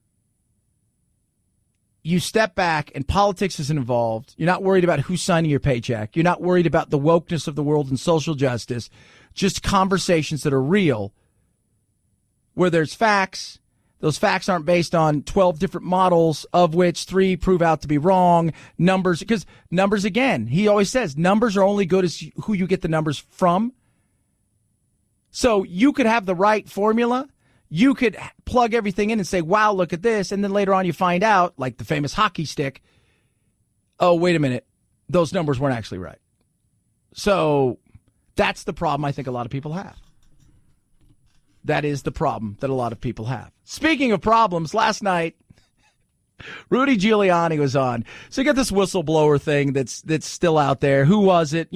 you step back and politics isn't involved. You're not worried about who's signing your paycheck. You're not worried about the wokeness of the world and social justice. Just conversations that are real, where there's facts. Those facts aren't based on 12 different models, of which 3 prove out to be wrong. Numbers, because numbers, again, he always says, numbers are only good as who you get the numbers from. So you could have the right formula. You could plug everything in and say, wow, look at this. And then later on you find out, like the famous hockey stick, oh, wait a minute, those numbers weren't actually right. So that's the problem I think a lot of people have. That is the problem that a lot of people have. Speaking of problems, last night, Rudy Giuliani was on. So you got this whistleblower thing that's still out there. Who was it?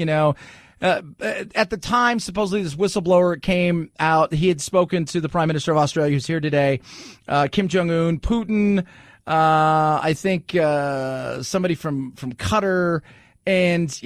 At the time, supposedly this whistleblower came out. He had spoken to the Prime Minister of Australia, who's here today, Kim Jong-un, Putin, I think somebody from Qatar, and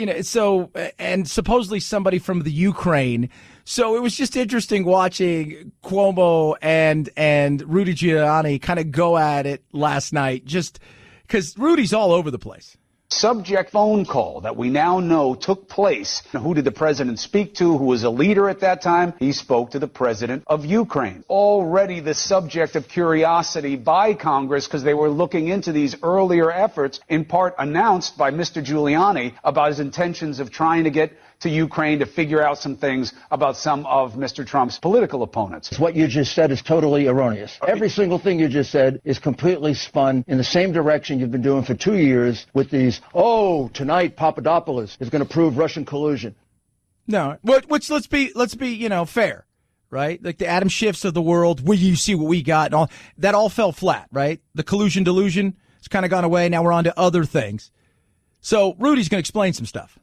and supposedly somebody from the Ukraine. So it was just interesting watching Cuomo and Rudy Giuliani kind of go at it last night, just because Rudy's all over the place. Subject phone call that we now know took place. Who did the president speak to? Who was a leader at that time? He spoke to the president of Ukraine. Already the subject of curiosity by Congress because they were looking into these earlier efforts, in part announced by Mr. Giuliani about his intentions of trying to get to Ukraine to figure out some things about some of Mr. Trump's political opponents. What you just said is totally erroneous. Every single thing you just said is completely spun in the same direction you've been doing for 2 years with these, tonight Papadopoulos is going to prove Russian collusion. No, which let's be fair, right? Like the Adam Schiffs of the world, where you see what we got and all, that all fell flat, right? The collusion delusion has kind of gone away. Now we're on to other things. So Rudy's going to explain some stuff.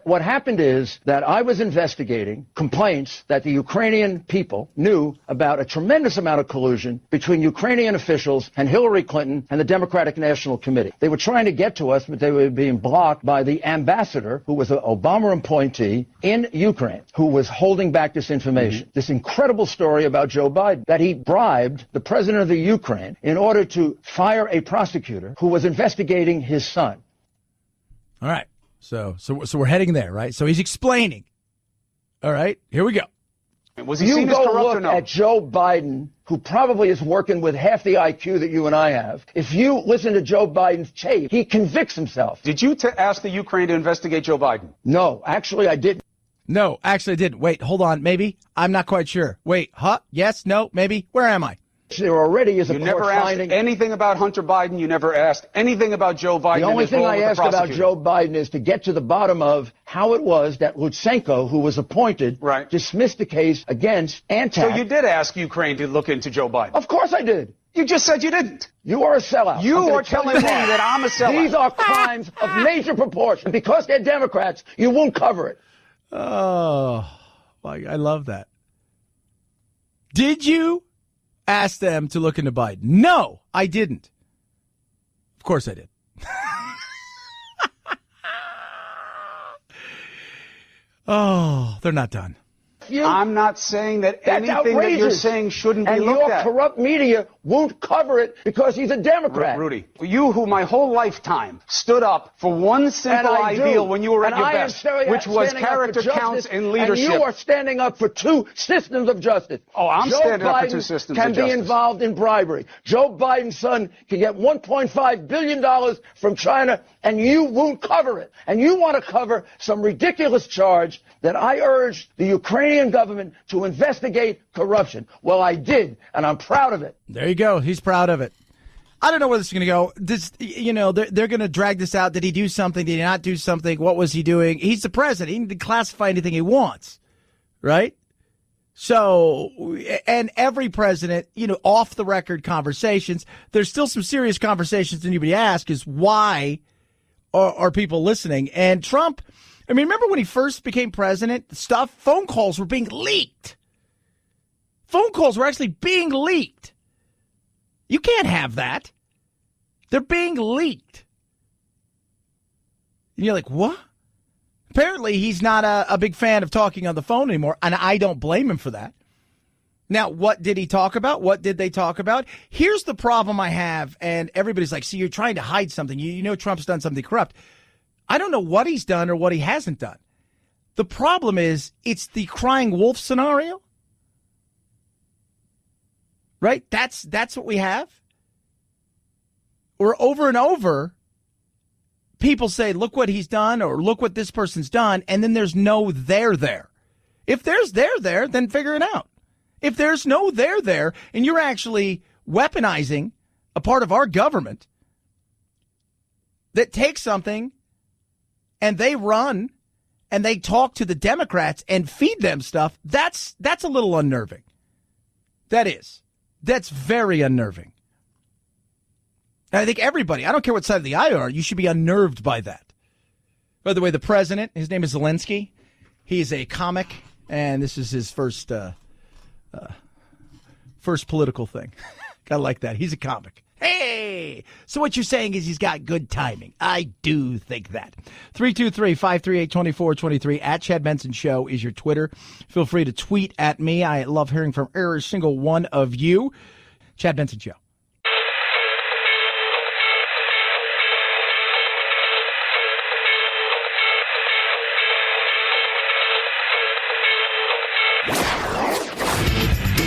What happened is that I was investigating complaints that the Ukrainian people knew about a tremendous amount of collusion between Ukrainian officials and Hillary Clinton and the Democratic National Committee. They were trying to get to us, but they were being blocked by the ambassador, who was an Obama appointee in Ukraine, who was holding back this information. This incredible story about Joe Biden, that he bribed the president of the Ukraine in order to fire a prosecutor who was investigating his son. All right. So we're heading there, right? So he's explaining. All right, here we go. Was he seen as corrupt or no? You go look at Joe Biden, who probably is working with half the IQ that you and I have. If you listen to Joe Biden's tape, he convicts himself. Did you ask the Ukraine to investigate Joe Biden? No, actually I didn't. No, actually I didn't. Wait, hold on. Maybe? I'm not quite sure. Wait, yes, no, maybe? Where am I? There already is a court finding. You never asked anything about Hunter Biden. You never asked anything about Joe Biden. The only thing I asked about Joe Biden is to get to the bottom of how it was that Lutsenko, who was appointed, dismissed the case against Antak. So you did ask Ukraine to look into Joe Biden? Of course I did. You just said you didn't. You are a sellout. You are telling me that I'm a sellout. These are crimes of major proportion. Because they're Democrats, you won't cover it. Oh, I love that. Did you ask them to look into Biden? No, I didn't. Of course I did. Oh, they're not done. I'm not saying that anything that you're saying shouldn't be looked at. And your corrupt media won't cover it because he's a Democrat. Rudy, you who my whole lifetime stood up for one simple ideal when you were at your best, which was character counts in leadership. And you are standing up for two systems of justice. Oh, I'm standing up for two systems of justice. Joe Biden can be involved in bribery. Joe Biden's son can get $1.5 billion from China, and you won't cover it. And you want to cover some ridiculous charge that I urged the Ukrainian government to investigate corruption. Well, I did, and I'm proud of it. There you go. He's proud of it. I don't know where this is going to go. They're going to drag this out. Did he do something? Did he not do something? What was he doing? He's the president. He can classify anything he wants, right? So, and every president, off the record conversations, there's still some serious conversations that anybody asks is why are people listening? And Trump, remember when he first became president, phone calls were being leaked. Phone calls were actually being leaked. You can't have that. They're being leaked. And you're like, what? Apparently, he's not a big fan of talking on the phone anymore, and I don't blame him for that. Now, what did he talk about? What did they talk about? Here's the problem I have, and everybody's like, see, you're trying to hide something. You know Trump's done something corrupt. I don't know what he's done or what he hasn't done. The problem is it's the crying wolf scenario. Right? That's what we have. Or over and over, people say, look what he's done or look what this person's done, and then there's no there. If there's there, then figure it out. If there's no there, and you're actually weaponizing a part of our government that takes something and they run and they talk to the Democrats and feed them stuff, that's a little unnerving. That is. That's very unnerving. And I think everybody, I don't care what side of the aisle you are, you should be unnerved by that. By the way, the president, his name is Zelensky. He is a comic, and this is his first political thing. Gotta like that. He's a comic. Hey! So what you're saying is he's got good timing. I do think that. 323-538-2423 at Chad Benson Show is your Twitter. Feel free to tweet at me. I love hearing from every single one of you. Chad Benson Show.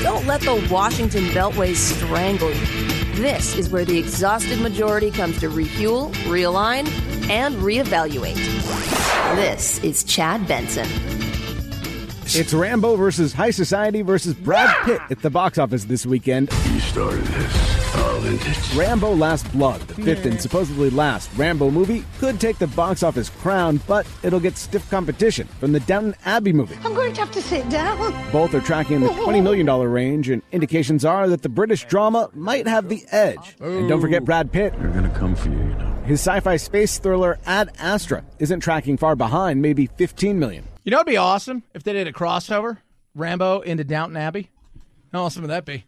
Don't let the Washington Beltway strangle you. This is where the exhausted majority comes to refuel, realign, and reevaluate. This is Chad Benson. It's Rambo versus High Society versus Brad Pitt at the box office this weekend. You started this. I'll end it. Rambo Last Blood, the fifth and supposedly last Rambo movie, could take the box office crown, but it'll get stiff competition from the Downton Abbey movie. I'm going to have to sit down. Both are tracking in the $20 million range, and indications are that the British drama might have the edge. And don't forget Brad Pitt. They're going to come for you, you know. His sci-fi space thriller Ad Astra isn't tracking far behind, maybe $15 million. You know, it'd be awesome if they did a crossover, Rambo into Downton Abbey. How awesome would that be?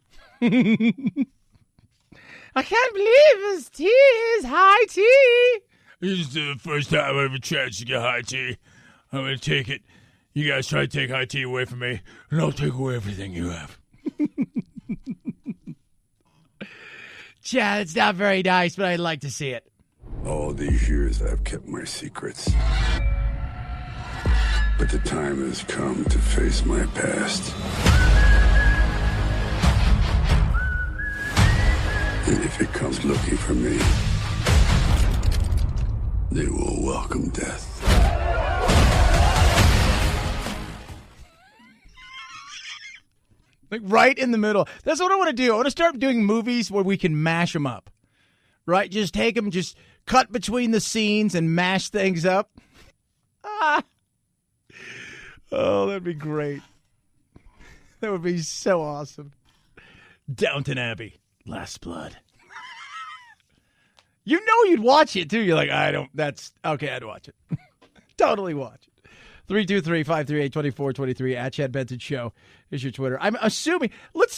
I can't believe this tea is high tea. This is the first time I have a chance to get high tea. I'm going to take it. You guys try to take high tea away from me, and I'll take away everything you have. Chad, it's not very nice, but I'd like to see it. All these years I've kept my secrets. But the time has come to face my past. And if it comes looking for me, they will welcome death. Like right in the middle. That's what I want to do. I want to start doing movies where we can mash them up. Right? Just take them, just cut between the scenes and mash things up. Ah. Oh, that'd be great. That would be so awesome. Downton Abbey, Last Blood. You know you'd watch it, too. You're like, okay, I'd watch it. Totally watch it. 323-538-2423 at Chad Benson Show is your Twitter. I'm assuming,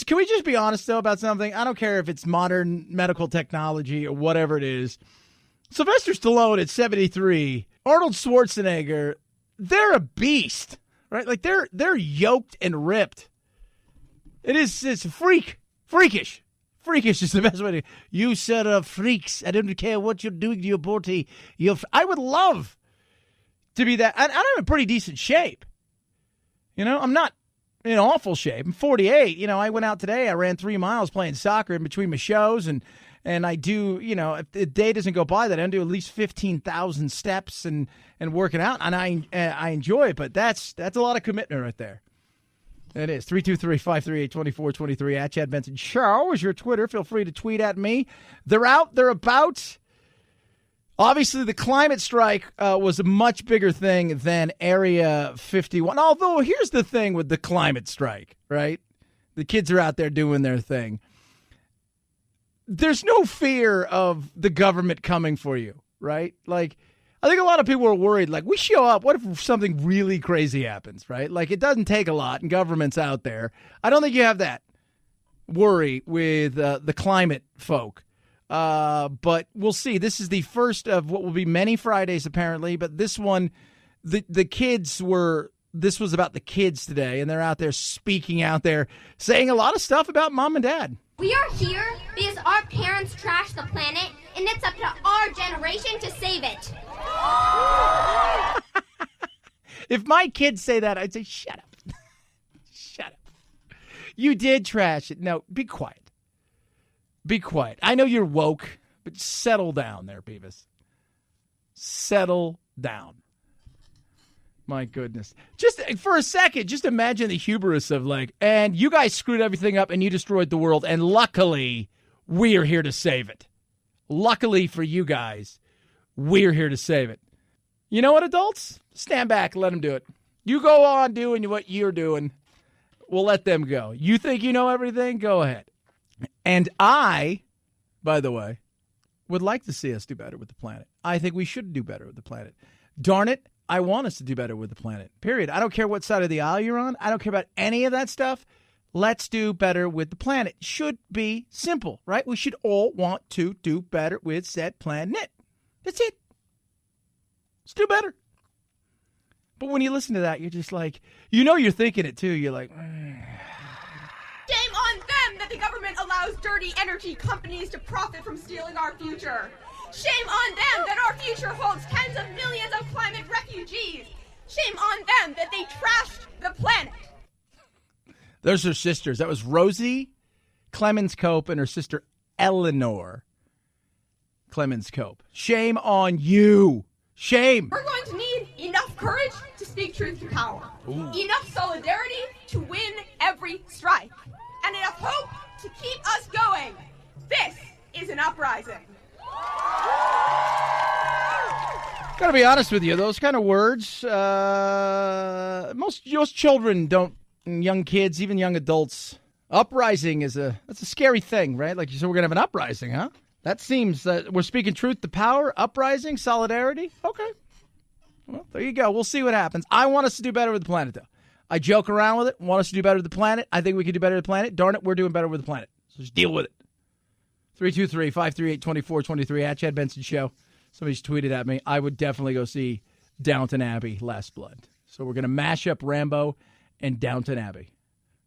can we just be honest, though, about something? I don't care if it's modern medical technology or whatever it is. Sylvester Stallone at 73, Arnold Schwarzenegger, they're a beast, right? Like, they're yoked and ripped. It's freakish. Freakish is the best way to, you set of freaks. I don't care what you're doing to your body. I would love to be that. I'm in pretty decent shape. I'm not in awful shape. I'm 48. I went out today. I ran 3 miles playing soccer in between my shows. And I do, if the day doesn't go by that I don't do at least 15,000 steps and working out. And I enjoy it. But that's a lot of commitment right there. It is. 323-538-2423 at Chad Benson Show is your Twitter. Feel free to tweet at me. They're out. They're about. Obviously, the climate strike was a much bigger thing than Area 51. Although, here's the thing with the climate strike, right? The kids are out there doing their thing. There's no fear of the government coming for you, right? Like, I think a lot of people are worried, like, we show up, what if something really crazy happens, right? Like, it doesn't take a lot, and government's out there. I don't think you have that worry with the climate folk. But we'll see. This is the first of what will be many Fridays, apparently. But this one, the kids this was about the kids today, and they're out there speaking out there, saying a lot of stuff about mom and dad. We are here because our parents trashed the planet, and it's up to our generation to save it. If my kids say that, I'd say, shut up. Shut up. You did trash it. No, be quiet. Be quiet. I know you're woke, but settle down there, Beavis. Settle down. My goodness. Just for a second, just imagine the hubris of and you guys screwed everything up and you destroyed the world, and luckily, we are here to save it. Luckily for you guys, we're here to save it. You know what, adults? Stand back, let them do it. You go on doing what you're doing. We'll let them go. You think you know everything? Go ahead. And I, by the way, would like to see us do better with the planet. I think we should do better with the planet. Darn it, I want us to do better with the planet, period. I don't care what side of the aisle you're on. I don't care about any of that stuff. Let's do better with the planet. Should be simple, right? We should all want to do better with said planet. That's it. Let's do better. But when you listen to that, you're just like, you're thinking it too. You're like, shame on them that the government allows dirty energy companies to profit from stealing our future. Shame on them that our future holds tens of millions of climate refugees. Shame on them that they trashed the planet. Those are sisters. That was Rosie Clemens Cope and her sister Eleanor Clemens Cope. Shame on you. Shame. We're going to need enough courage to speak truth to power. Ooh. Enough solidarity to win every strike. And enough hope to keep us going. This is an uprising. Gotta be honest with you, those kind of words, most children don't, young kids, even young adults, uprising that's a scary thing, right? Like you said, we're gonna have an uprising, huh? That seems we're speaking truth to power, uprising, solidarity. Okay. Well, there you go. We'll see what happens. I want us to do better with the planet, though. I joke around with it, want us to do better with the planet. I think we can do better with the planet. Darn it, we're doing better with the planet. So just deal with it. 323-538-2423 at Chad Benson Show. Somebody's tweeted at me. I would definitely go see Downton Abbey, Last Blood. So we're going to mash up Rambo and Downton Abbey.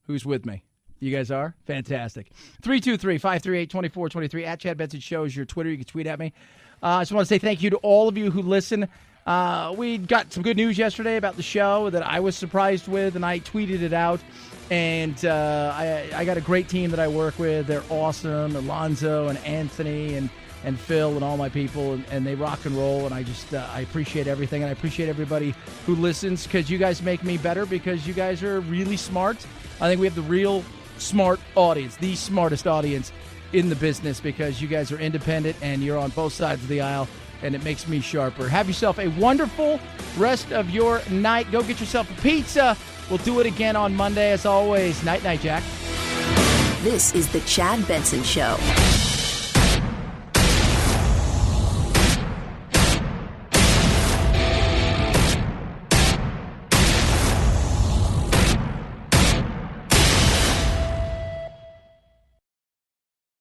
Who's with me? You guys are? Fantastic. 323-538-2423 at Chad Benson Show is your Twitter. You can tweet at me. I just want to say thank you to all of you who listen We got some good news yesterday about the show that I was surprised with, and I tweeted it out. And I got a great team that I work with. They're awesome. Alonzo and Anthony and Phil and all my people, and they rock and roll. And I appreciate everything, and I appreciate everybody who listens, because you guys make me better, because you guys are really smart. I think we have the real smart audience, the smartest audience in the business, because you guys are independent and you're on both sides of the aisle, and it makes me sharper. Have yourself a wonderful rest of your night. Go get yourself a pizza. We'll do it again on Monday, as always. Night, Jack. This is the Chad Benson Show.